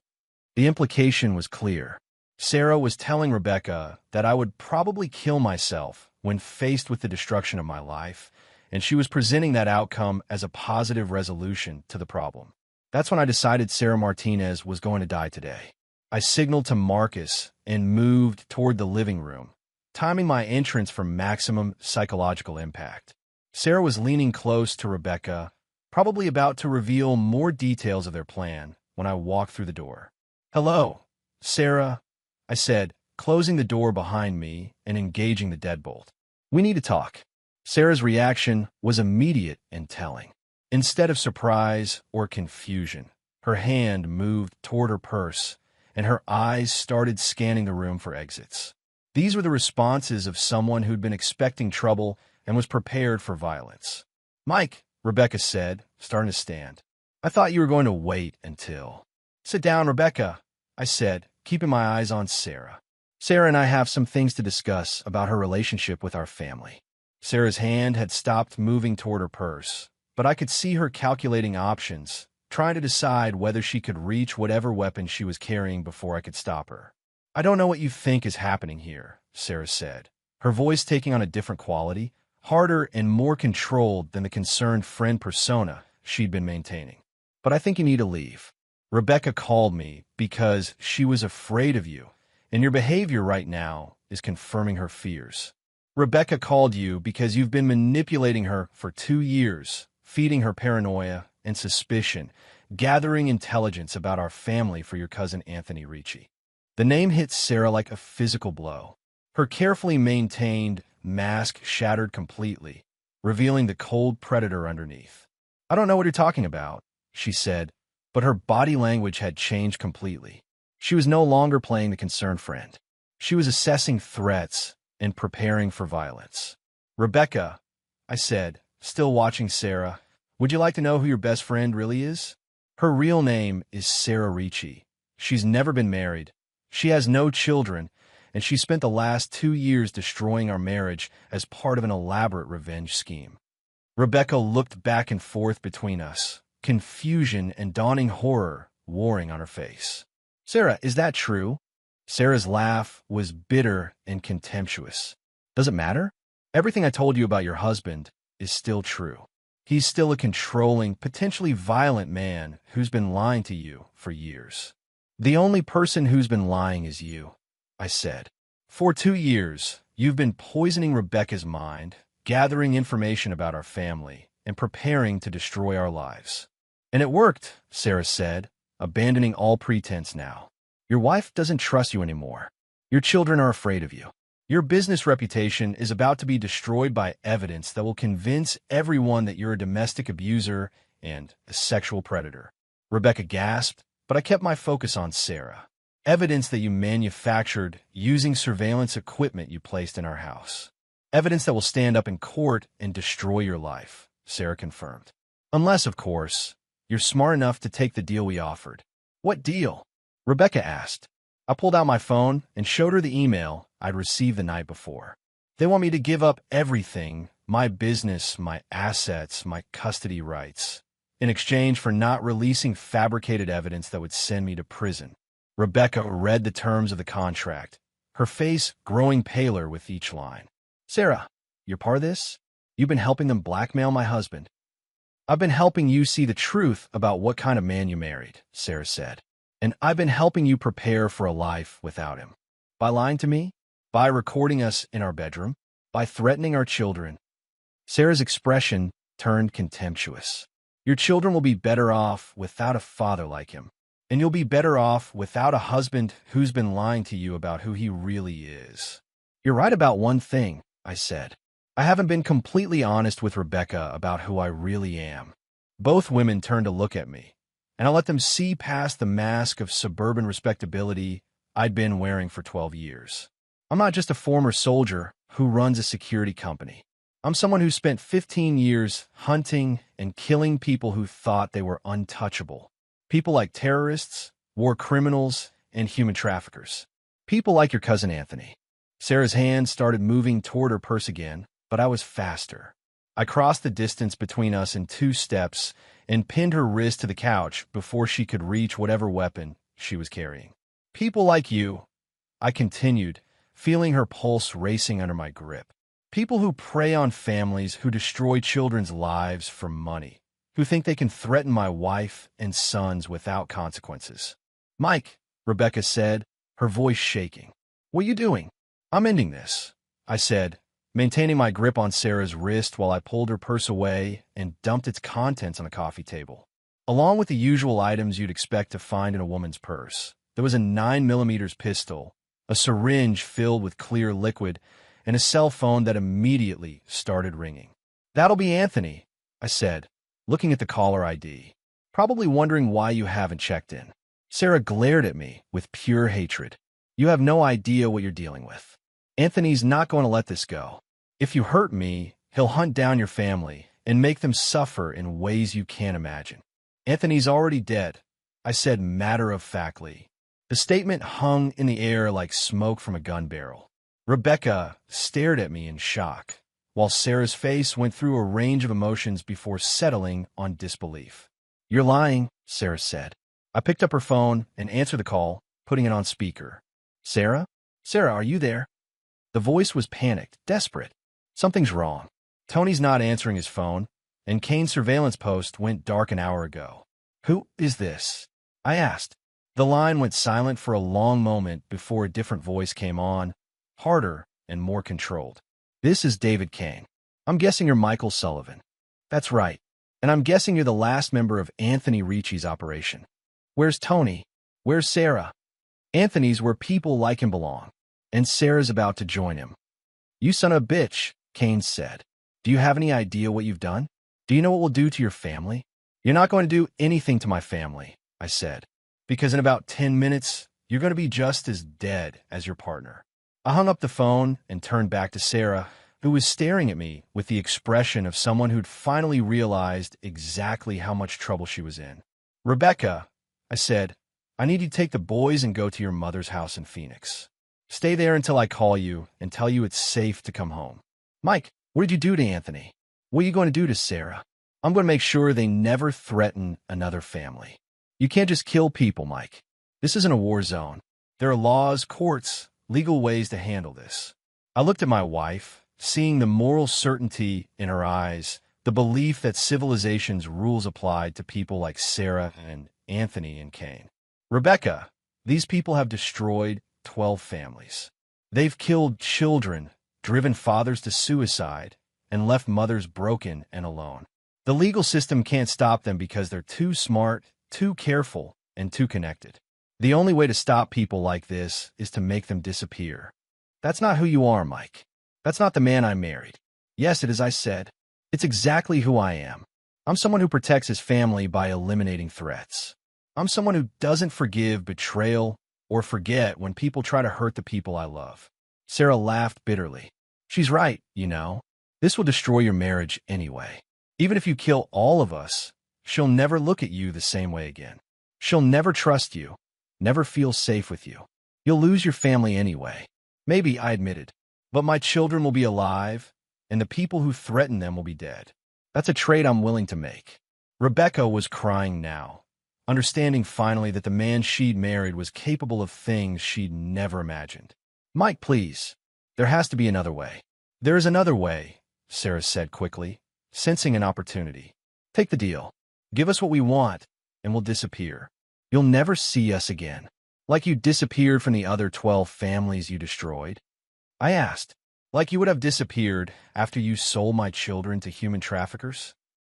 The implication was clear. Sarah was telling Rebecca that I would probably kill myself when faced with the destruction of my life, and she was presenting that outcome as a positive resolution to the problem. That's when I decided Sarah Martinez was going to die today. I signaled to Marcus and moved toward the living room, timing my entrance for maximum psychological impact. Sarah was leaning close to Rebecca, probably about to reveal more details of their plan when I walked through the door. Hello, Sarah, I said, closing the door behind me and engaging the deadbolt. We need to talk. Sarah's reaction was immediate and telling. Instead of surprise or confusion, her hand moved toward her purse, and her eyes started scanning the room for exits. These were the responses of someone who'd been expecting trouble and was prepared for violence. Mike, Rebecca said, starting to stand. I thought you were going to wait until... Sit down, Rebecca, I said, keeping my eyes on Sarah. Sarah and I have some things to discuss about her relationship with our family. Sarah's hand had stopped moving toward her purse, but I could see her calculating options, trying to decide whether she could reach whatever weapon she was carrying before I could stop her. I don't know what you think is happening here, Sarah said, her voice taking on a different quality, harder and more controlled than the concerned friend persona she'd been maintaining. But I think you need to leave. Rebecca called me because she was afraid of you, and your behavior right now is confirming her fears. Rebecca called you because you've been manipulating her for 2 years, feeding her paranoia and suspicion, gathering intelligence about our family for your cousin Anthony Ricci. The name hit Sarah like a physical blow. Her carefully maintained mask shattered completely, revealing the cold predator underneath. I don't know what you're talking about, she said, but her body language had changed completely. She was no longer playing the concerned friend. She was assessing threats and preparing for violence. Rebecca, I said, still watching Sarah, would you like to know who your best friend really is? Her real name is Sarah Ricci. She's never been married. She has no children, and she spent the last 2 years destroying our marriage as part of an elaborate revenge scheme. Rebecca looked back and forth between us, confusion and dawning horror warring on her face. Sarah, is that true? Sarah's laugh was bitter and contemptuous. Does it matter? Everything I told you about your husband is still true. He's still a controlling, potentially violent man who's been lying to you for years. The only person who's been lying is you, I said. For 2 years, you've been poisoning Rebecca's mind, gathering information about our family, and preparing to destroy our lives. And it worked, Sarah said, abandoning all pretense now. Your wife doesn't trust you anymore. Your children are afraid of you. Your business reputation is about to be destroyed by evidence that will convince everyone that you're a domestic abuser and a sexual predator. Rebecca gasped, but I kept my focus on Sarah. Evidence that you manufactured using surveillance equipment you placed in our house. Evidence that will stand up in court and destroy your life, Sarah confirmed. Unless, of course, you're smart enough to take the deal we offered. What deal? Rebecca asked. I pulled out my phone and showed her the email I'd received the night before. They want me to give up everything, my business, my assets, my custody rights, in exchange for not releasing fabricated evidence that would send me to prison. Rebecca read the terms of the contract, her face growing paler with each line. Sarah, you're part of this? You've been helping them blackmail my husband. I've been helping you see the truth about what kind of man you married, Sarah said. And I've been helping you prepare for a life without him. By lying to me? By recording us in our bedroom? By threatening our children? Sarah's expression turned contemptuous. Your children will be better off without a father like him. And you'll be better off without a husband who's been lying to you about who he really is. You're right about one thing, I said. I haven't been completely honest with Rebecca about who I really am. Both women turned to look at me, and I let them see past the mask of suburban respectability I'd been wearing for 12 years. I'm not just a former soldier who runs a security company. I'm someone who spent 15 years hunting and killing people who thought they were untouchable. People like terrorists, war criminals, and human traffickers. People like your cousin Anthony. Sarah's hand started moving toward her purse again, but I was faster. I crossed the distance between us in 2 steps and pinned her wrist to the couch before she could reach whatever weapon she was carrying. People like you, I continued, feeling her pulse racing under my grip. People who prey on families, who destroy children's lives for money, who think they can threaten my wife and sons without consequences. Mike, Rebecca said, her voice shaking. What are you doing? I'm ending this, I said, maintaining my grip on Sarah's wrist while I pulled her purse away and dumped its contents on a coffee table. Along with the usual items you'd expect to find in a woman's purse, there was a 9mm pistol, a syringe filled with clear liquid, and a cell phone that immediately started ringing. That'll be Anthony, I said, looking at the caller ID. Probably wondering why you haven't checked in. Sarah glared at me with pure hatred. You have no idea what you're dealing with. Anthony's not going to let this go. If you hurt me, he'll hunt down your family and make them suffer in ways you can't imagine. Anthony's already dead, I said matter-of-factly. The statement hung in the air like smoke from a gun barrel. Rebecca stared at me in shock, while Sarah's face went through a range of emotions before settling on disbelief. You're lying, Sarah said. I picked up her phone and answered the call, putting it on speaker. Sarah? Sarah, are you there? The voice was panicked, desperate. Something's wrong. Tony's not answering his phone, and Kane's surveillance post went dark an hour ago. Who is this? I asked. The line went silent for a long moment before a different voice came on, harder and more controlled. This is David Kane. I'm guessing you're Michael Sullivan. That's right. And I'm guessing you're the last member of Anthony Ricci's operation. Where's Tony? Where's Sarah? Anthony's where people like him belong, and Sarah's about to join him. You son of a bitch, Kane said. Do you have any idea what you've done? Do you know what we'll do to your family? You're not going to do anything to my family, I said, because in about 10 minutes, you're going to be just as dead as your partner. I hung up the phone and turned back to Sarah, who was staring at me with the expression of someone who'd finally realized exactly how much trouble she was in. Rebecca, I said, I need you to take the boys and go to your mother's house in Phoenix. Stay there until I call you and tell you it's safe to come home. Mike, what did you do to Anthony? What are you going to do to Sarah? I'm going to make sure they never threaten another family. You can't just kill people, Mike. This isn't a war zone. There are laws, courts, legal ways to handle this. I looked at my wife, seeing the moral certainty in her eyes, the belief that civilization's rules applied to people like Sarah and Anthony and Kane. Rebecca, these people have destroyed 12 families. They've killed children, driven fathers to suicide, and left mothers broken and alone. The legal system can't stop them because they're too smart, too careful, and too connected. The only way to stop people like this is to make them disappear. That's not who you are, Mike. That's not the man I married. Yes, it is, I said. It's exactly who I am. I'm someone who protects his family by eliminating threats. I'm someone who doesn't forgive betrayal or forget when people try to hurt the people I love. Sarah laughed bitterly. She's right, you know. This will destroy your marriage anyway. Even if you kill all of us, she'll never look at you the same way again. She'll never trust you, never feel safe with you. You'll lose your family anyway. Maybe, I admitted. But my children will be alive, and the people who threaten them will be dead. That's a trade I'm willing to make. Rebecca was crying now, understanding finally that the man she'd married was capable of things she'd never imagined. Mike, please. There has to be another way. There is another way, Sarah said quickly, sensing an opportunity. Take the deal. Give us what we want, and we'll disappear. You'll never see us again. Like you disappeared from the other 12 families you destroyed? I asked. Like you would have disappeared after you sold my children to human traffickers?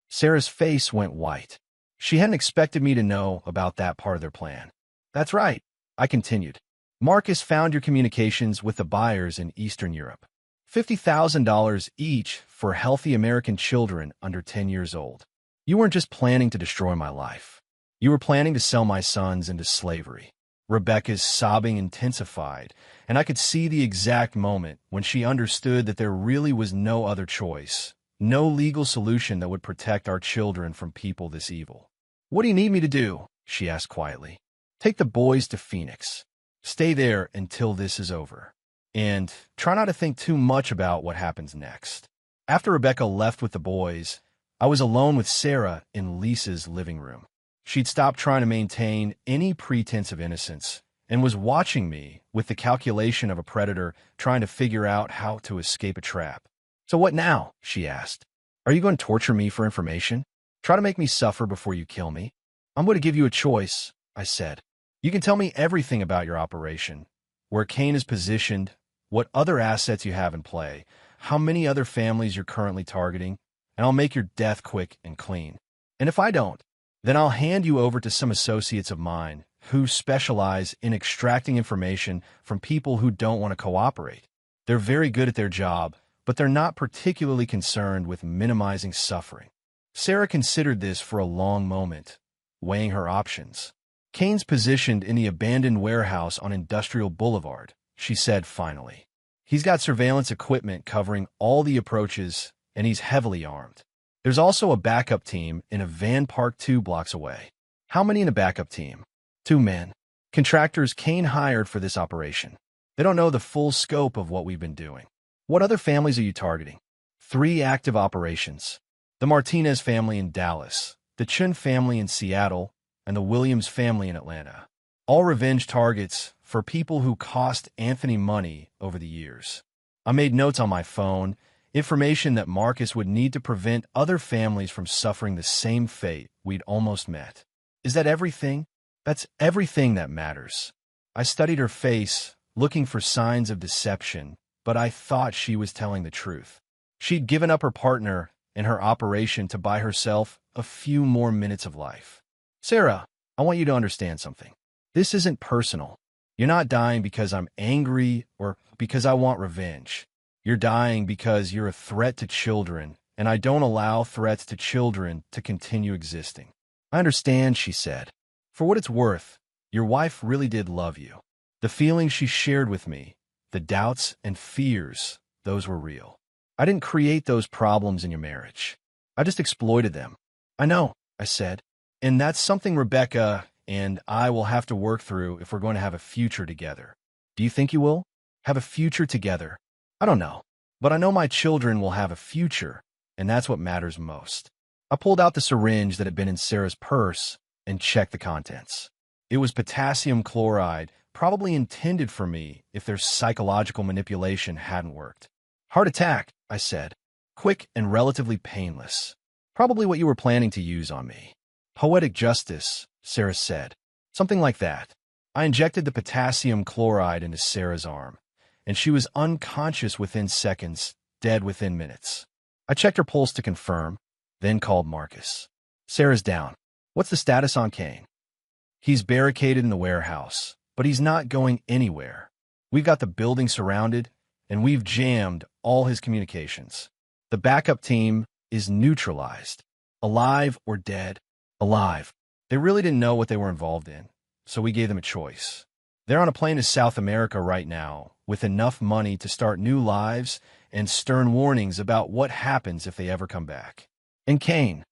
Sarah's face went white. She hadn't expected me to know about that part of their plan. That's right, I continued. Marcus found your communications with the buyers in Eastern Europe. $50,000 each for healthy American children under 10 years old. You weren't just planning to destroy my life. You were planning to sell my sons into slavery. Rebecca's sobbing intensified, and I could see the exact moment when she understood that there really was no other choice, no legal solution that would protect our children from people this evil. What do you need me to do? She asked quietly. Take the boys to Phoenix. Stay there until this is over. And try not to think too much about what happens next. After Rebecca left with the boys, I was alone with Sarah in Lisa's living room. She'd stopped trying to maintain any pretense of innocence and was watching me with the calculation of a predator trying to figure out how to escape a trap. So what now? She asked. Are you going to torture me for information? Try to make me suffer before you kill me? I'm going to give you a choice, I said. You can tell me everything about your operation, where Cain is positioned, what other assets you have in play, how many other families you're currently targeting, and I'll make your death quick and clean. And if I don't, then I'll hand you over to some associates of mine who specialize in extracting information from people who don't want to cooperate. They're very good at their job, but they're not particularly concerned with minimizing suffering. Sarah considered this for a long moment, weighing her options. Cain's positioned in the abandoned warehouse on Industrial Boulevard, she said finally. He's got surveillance equipment covering all the approaches, and he's heavily armed. There's also a backup team in a van parked 2 blocks away. How many in a backup team? 2 men. Contractors Cain hired for this operation. They don't know the full scope of what we've been doing. What other families are you targeting? 3 active operations. The Martinez family in Dallas, the Chun family in Seattle, and the Williams family in Atlanta. All revenge targets for people who cost Anthony money over the years. I made notes on my phone, information that Marcus would need to prevent other families from suffering the same fate we'd almost met. Is that everything? That's everything that matters. I studied her face, looking for signs of deception, but I thought she was telling the truth. She'd given up her partner and her operation to buy herself a few more minutes of life. Sarah, I want you to understand something. This isn't personal. You're not dying because I'm angry or because I want revenge. You're dying because you're a threat to children, and I don't allow threats to children to continue existing. I understand, she said. For what it's worth, your wife really did love you. The feelings she shared with me, the doubts and fears, those were real. I didn't create those problems in your marriage. I just exploited them. I know, I said. And that's something Rebecca and I will have to work through if we're going to have a future together. Do you think you will? Have a future together? I don't know. But I know my children will have a future, and that's what matters most. I pulled out the syringe that had been in Sarah's purse and checked the contents. It was potassium chloride, probably intended for me if their psychological manipulation hadn't worked. Heart attack, I said. Quick and relatively painless. Probably what you were planning to use on me. Poetic justice, Sarah said. Something like that. I injected the potassium chloride into Sarah's arm, and she was unconscious within seconds, dead within minutes. I checked her pulse to confirm, then called Marcus. Sarah's down. What's the status on Cain? He's barricaded in the warehouse, but he's not going anywhere. We've got the building surrounded, and we've jammed all his communications. The backup team is neutralized. Alive or dead? Alive. They really didn't know what they were involved in, so we gave them a choice. They're on a plane to South America right now, with enough money to start new lives and stern warnings about what happens if they ever come back. And Cain's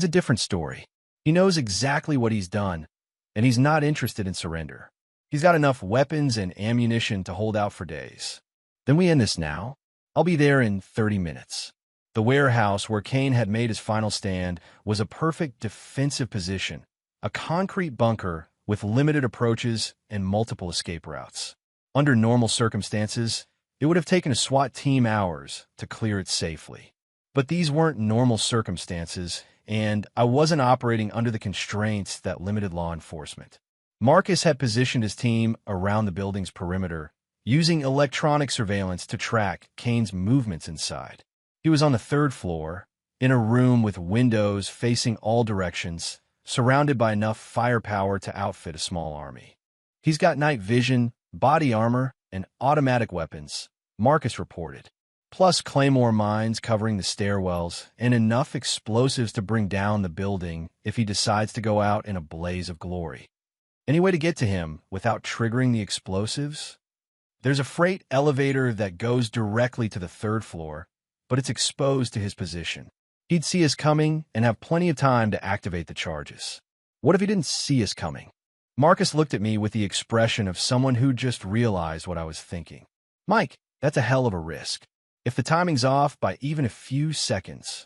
a different story. He knows exactly what he's done, and he's not interested in surrender. He's got enough weapons and ammunition to hold out for days. Then we end this now? I'll be there in 30 minutes. The warehouse where Kane had made his final stand was a perfect defensive position, a concrete bunker with limited approaches and multiple escape routes. Under normal circumstances, it would have taken a SWAT team hours to clear it safely. But these weren't normal circumstances, and I wasn't operating under the constraints that limited law enforcement. Marcus had positioned his team around the building's perimeter, using electronic surveillance to track Kane's movements inside. He was on the third floor, in a room with windows facing all directions, surrounded by enough firepower to outfit a small army. He's got night vision, body armor, and automatic weapons, Marcus reported, plus claymore mines covering the stairwells and enough explosives to bring down the building if he decides to go out in a blaze of glory. Any way to get to him without triggering the explosives? There's a freight elevator that goes directly to the third floor, but it's exposed to his position. He'd see us coming and have plenty of time to activate the charges. What if he didn't see us coming? Marcus looked at me with the expression of someone who just realized what I was thinking. Mike, that's a hell of a risk. If the timing's off by even a few seconds,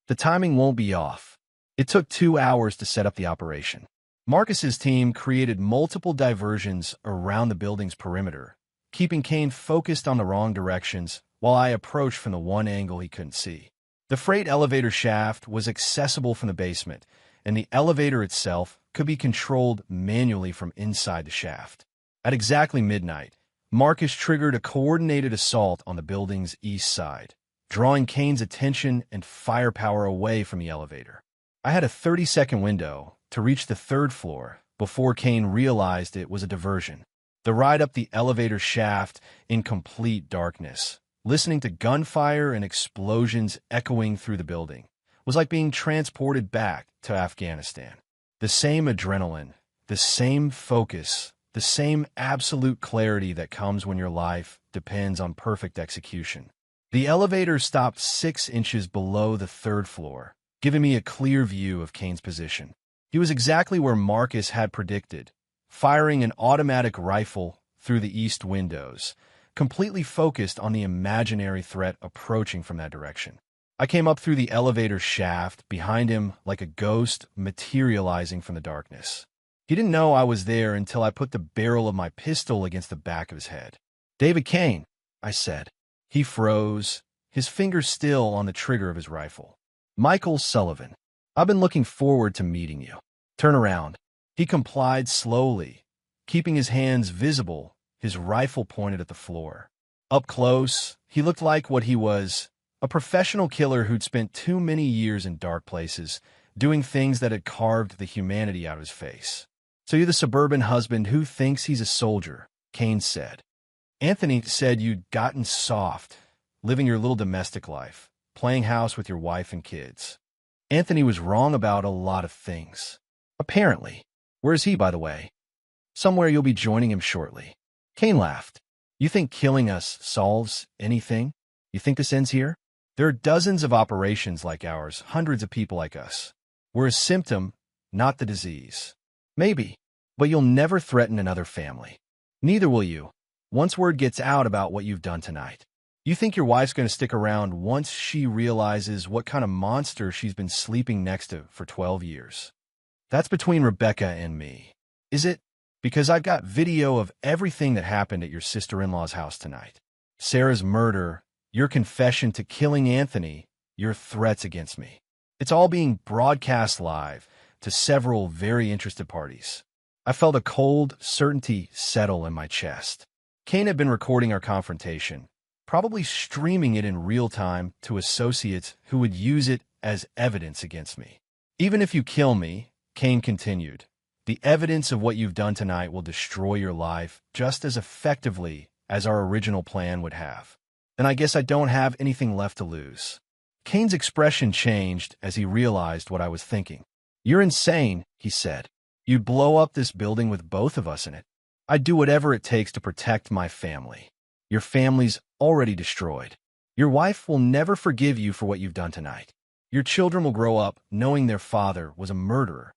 the timing won't be off. It took 2 hours to set up the operation. Marcus's team created multiple diversions around the building's perimeter, keeping Kane focused on the wrong directions while I approached from the one angle he couldn't see. The freight elevator shaft was accessible from the basement, and the elevator itself could be controlled manually from inside the shaft. At exactly midnight, Marcus triggered a coordinated assault on the building's east side, drawing Kane's attention and firepower away from the elevator. I had a 30-second window to reach the third floor before Kane realized it was a diversion. The ride up the elevator shaft in complete darkness, listening to gunfire and explosions echoing through the building, was like being transported back to Afghanistan. The same adrenaline, the same focus, the same absolute clarity that comes when your life depends on perfect execution. The elevator stopped 6 inches below the third floor, giving me a clear view of Kane's position. He was exactly where Marcus had predicted, firing an automatic rifle through the east windows, completely focused on the imaginary threat approaching from that direction. I came up through the elevator shaft behind him like a ghost materializing from the darkness. He didn't know I was there until I put the barrel of my pistol against the back of his head. "David Kane," I said. He froze, his fingers still on the trigger of his rifle. "Michael Sullivan. I've been looking forward to meeting you. Turn around." He complied slowly, keeping his hands visible, his rifle pointed at the floor. Up close, he looked like what he was, a professional killer who'd spent too many years in dark places, doing things that had carved the humanity out of his face. "So you're the suburban husband who thinks he's a soldier," Kane said. "Anthony said you'd gotten soft, living your little domestic life, playing house with your wife and kids. Anthony was wrong about a lot of things. Apparently. Where is he, by the way?" "Somewhere you'll be joining him shortly." Kane laughed. "You think killing us solves anything? You think this ends here? There are dozens of operations like ours, hundreds of people like us. We're a symptom, not the disease. Maybe, but you'll never threaten another family. Neither will you, once word gets out about what you've done tonight. You think your wife's going to stick around once she realizes what kind of monster she's been sleeping next to for 12 years. That's between Rebecca and me. Is it? Because I've got video of everything that happened at your sister-in-law's house tonight. Sarah's murder, your confession to killing Anthony, your threats against me. It's all being broadcast live to several very interested parties." I felt a cold certainty settle in my chest. Kane had been recording our confrontation, probably streaming it in real time to associates who would use it as evidence against me. "Even if you kill me," Kane continued, "the evidence of what you've done tonight will destroy your life just as effectively as our original plan would have. Then I guess I don't have anything left to lose." Kane's expression changed as he realized what I was thinking. "You're insane," he said. "You'd blow up this building with both of us in it. I'd do whatever it takes to protect my family. Your family's already destroyed. Your wife will never forgive you for what you've done tonight. Your children will grow up knowing their father was a murderer.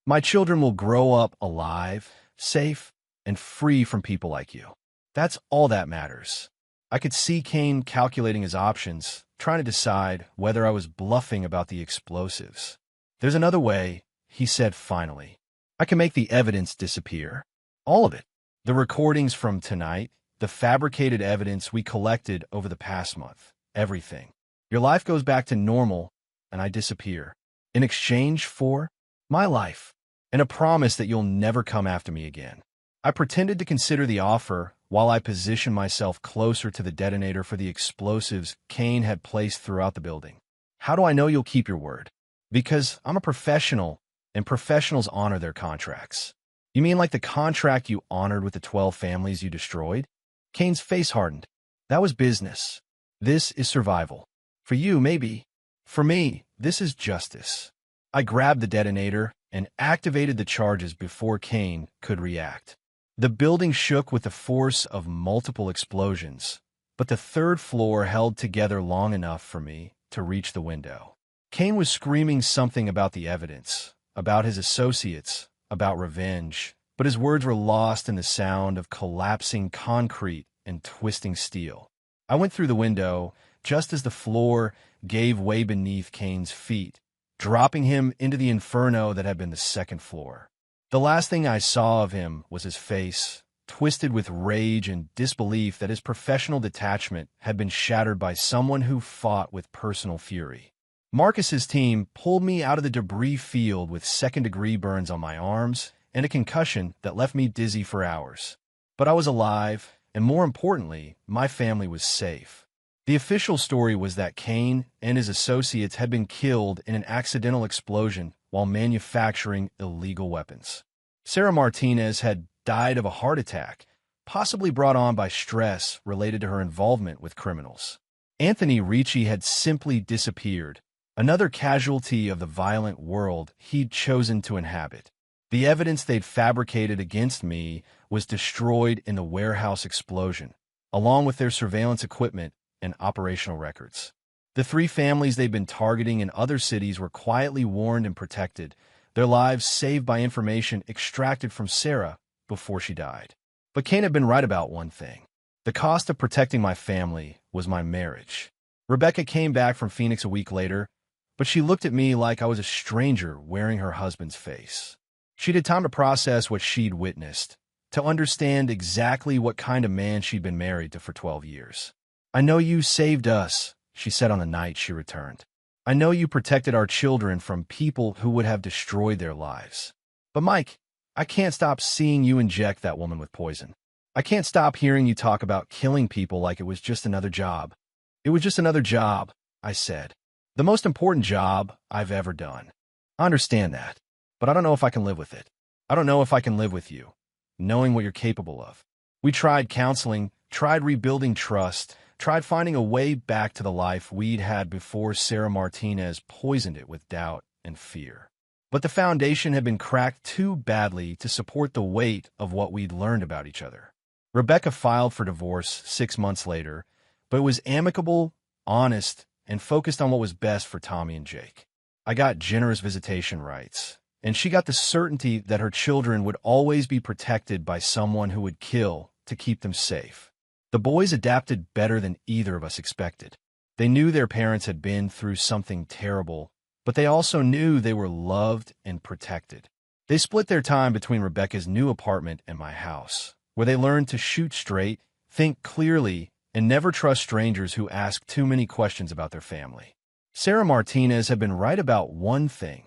My children will grow up alive, safe, and free from people like you. That's all that matters. I could see Kane calculating his options, trying to decide whether I was bluffing about the explosives. There's another way, he said finally. I can make the evidence disappear. All of it. The recordings from tonight, the fabricated evidence we collected over the past month. Everything. Your life goes back to normal, and I disappear. In exchange for my life, and a promise that you'll never come after me again. I pretended to consider the offer while I positioned myself closer to the detonator for the explosives Kane had placed throughout the building. How do I know you'll keep your word? Because I'm a professional, and professionals honor their contracts. You mean like the contract you honored with the 12 families you destroyed? Kane's face hardened. That was business. This is survival. For you, maybe. For me, this is justice. I grabbed the detonator and activated the charges before Kane could react. The building shook with the force of multiple explosions, but the third floor held together long enough for me to reach the window. Kane was screaming something about the evidence, about his associates, about revenge, but his words were lost in the sound of collapsing concrete and twisting steel. I went through the window just as the floor gave way beneath Kane's feet, dropping him into the inferno that had been the second floor. The last thing I saw of him was his face, twisted with rage and disbelief that his professional detachment had been shattered by someone who fought with personal fury. Marcus's team pulled me out of the debris field with second-degree burns on my arms and a concussion that left me dizzy for hours. But I was alive, and more importantly, my family was safe. The official story was that Kane and his associates had been killed in an accidental explosion while manufacturing illegal weapons. Sarah Martinez had died of a heart attack, possibly brought on by stress related to her involvement with criminals. Anthony Ricci had simply disappeared, another casualty of the violent world he'd chosen to inhabit. The evidence they'd fabricated against me was destroyed in the warehouse explosion, along with their surveillance equipment and operational records. The 3 families they'd been targeting in other cities were quietly warned and protected, their lives saved by information extracted from Sarah before she died. But Kane had been right about one thing. The cost of protecting my family was my marriage. Rebecca came back from Phoenix a week later, but she looked at me like I was a stranger wearing her husband's face. She'd had time to process what she'd witnessed, to understand exactly what kind of man she'd been married to for 12 years. I know you saved us, she said on the night she returned. I know you protected our children from people who would have destroyed their lives. But Mike, I can't stop seeing you inject that woman with poison. I can't stop hearing you talk about killing people like it was just another job. It was just another job, I said. The most important job I've ever done. I understand that, but I don't know if I can live with it. I don't know if I can live with you, knowing what you're capable of. We tried counseling, tried rebuilding trust, tried finding a way back to the life we'd had before Sarah Martinez poisoned it with doubt and fear. But the foundation had been cracked too badly to support the weight of what we'd learned about each other. Rebecca filed for divorce 6 months later, but it was amicable, honest, and focused on what was best for Tommy and Jake. I got generous visitation rights, and she got the certainty that her children would always be protected by someone who would kill to keep them safe. The boys adapted better than either of us expected. They knew their parents had been through something terrible, but they also knew they were loved and protected. They split their time between Rebecca's new apartment and my house, where they learned to shoot straight, think clearly, and never trust strangers who ask too many questions about their family. Sarah Martinez had been right about one thing.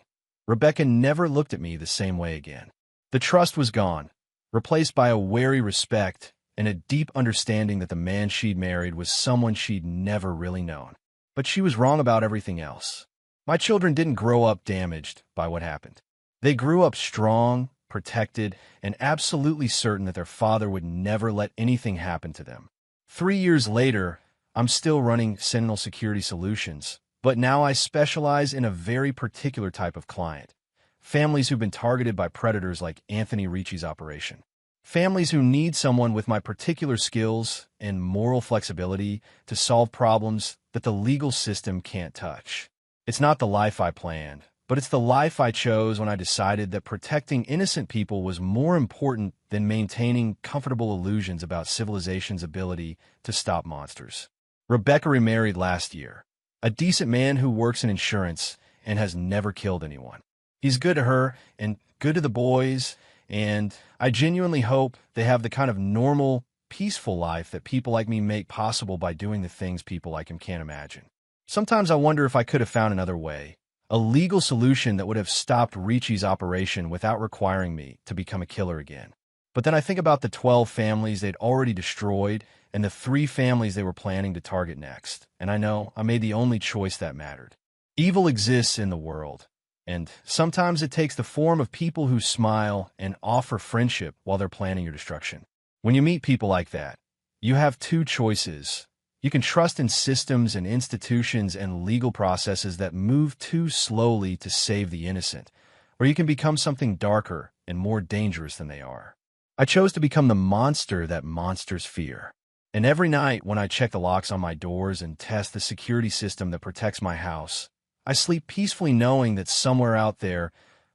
Rebecca never looked at me the same way again. The trust was gone, replaced by a wary respect and a deep understanding that the man she'd married was someone she'd never really known. But she was wrong about everything else. My children didn't grow up damaged by what happened. They grew up strong, protected, and absolutely certain that their father would never let anything happen to them. 3 years later, I'm still running Sentinel Security Solutions, but now I specialize in a very particular type of client. Families who've been targeted by predators like Anthony Ricci's operation. Families who need someone with my particular skills and moral flexibility to solve problems that the legal system can't touch. It's not the life I planned, But it's the life I chose when I decided that protecting innocent people was more important than maintaining comfortable illusions about civilization's ability to stop monsters. Rebecca remarried last year, a decent man who works in insurance and has never killed anyone. He's good to her and good to the boys, and I genuinely hope they have the kind of normal, peaceful life that people like me make possible by doing the things people like him can't imagine. Sometimes I wonder if I could have found another way, a legal solution that would have stopped Ricci's operation without requiring me to become a killer again. But then I think about the 12 families they'd already destroyed and the 3 families they were planning to target next, and I know I made the only choice that mattered. Evil exists in the world, and sometimes it takes the form of people who smile and offer friendship while they're planning your destruction. When you meet people like that, you have 2 choices. You can trust in systems and institutions and legal processes that move too slowly to save the innocent, or you can become something darker and more dangerous than they are. I chose to become the monster that monsters fear. And every night when I check the locks on my doors and test the security system that protects my house, I sleep peacefully knowing that somewhere out there,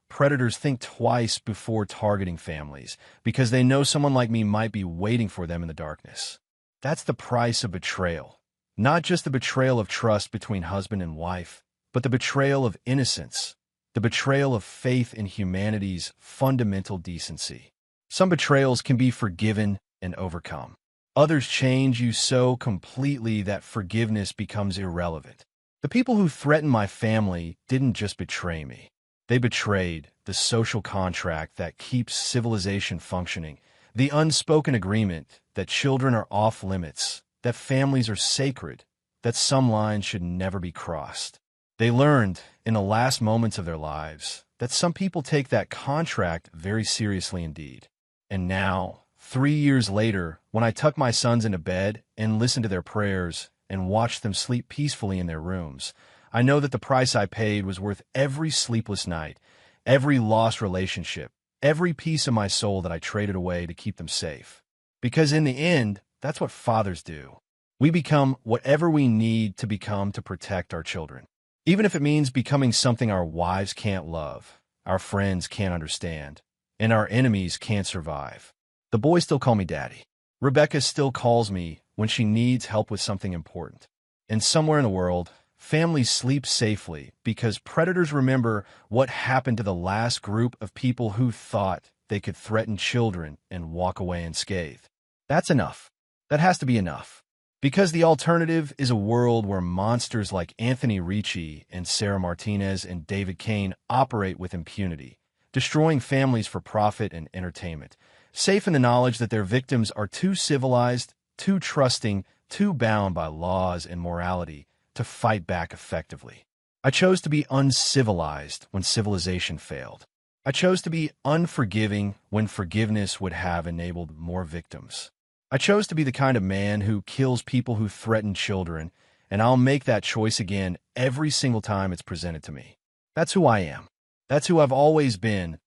predators think twice before targeting families because they know someone like me might be waiting for them in the darkness. That's the price of betrayal. Not just the betrayal of trust between husband and wife, but the betrayal of innocence, the betrayal of faith in humanity's fundamental decency. Some betrayals can be forgiven and overcome. Others change you so completely that forgiveness becomes irrelevant. The people who threatened my family didn't just betray me. They betrayed the social contract that keeps civilization functioning, the unspoken agreement that children are off limits, that families are sacred, that some lines should never be crossed. They learned, in the last moments of their lives, that some people take that contract very seriously indeed. And now, 3 years later, when I tuck my sons into bed and listen to their prayers and watch them sleep peacefully in their rooms, I know that the price I paid was worth every sleepless night, every lost relationship, every piece of my soul that I traded away to keep them safe. Because in the end, that's what fathers do. We become whatever we need to become to protect our children. Even if it means becoming something our wives can't love, our friends can't understand, and our enemies can't survive. The boys still call me Daddy. Rebecca still calls me when she needs help with something important. And somewhere in the world, families sleep safely because predators remember what happened to the last group of people who thought they could threaten children and walk away unscathed. That's enough. That has to be enough. Because the alternative is a world where monsters like Anthony Ricci and Sarah Martinez and David Kane operate with impunity, destroying families for profit and entertainment, safe in the knowledge that their victims are too civilized, too trusting, too bound by laws and morality to fight back effectively. I chose to be uncivilized when civilization failed. I chose to be unforgiving when forgiveness would have enabled more victims. I chose to be the kind of man who kills people who threaten children, and I'll make that choice again every single time it's presented to me. That's who I am. That's who I've always been,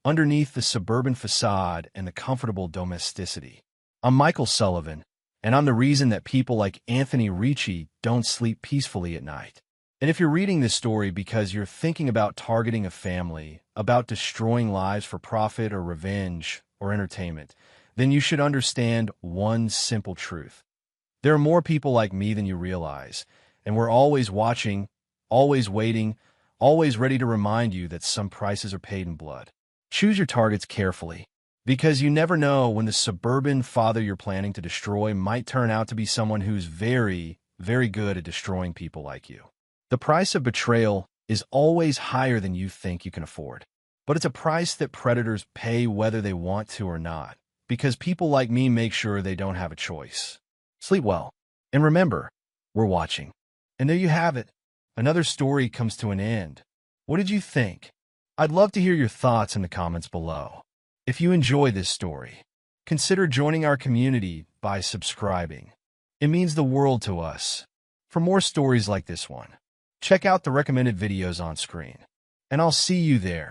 underneath the suburban facade and the comfortable domesticity. I'm Michael Sullivan, and I'm the reason that people like Anthony Ricci don't sleep peacefully at night. And if you're reading this story because you're thinking about targeting a family, about destroying lives for profit or revenge or entertainment, then you should understand one simple truth. There are more people like me than you realize, and we're always watching, always waiting, always ready to remind you that some prices are paid in blood. Choose your targets carefully, because you never know when the suburban father you're planning to destroy might turn out to be someone who's very, very good at destroying people like you. The price of betrayal is always higher than you think you can afford, but it's a price that predators pay whether they want to or not, because people like me make sure they don't have a choice. Sleep well, and remember, we're watching. And there you have it. Another story comes to an end. What did you think? I'd love to hear your thoughts in the comments below. If you enjoy this story, consider joining our community by subscribing. It means the world to us. For more stories like this one, check out the recommended videos on screen. And I'll see you there.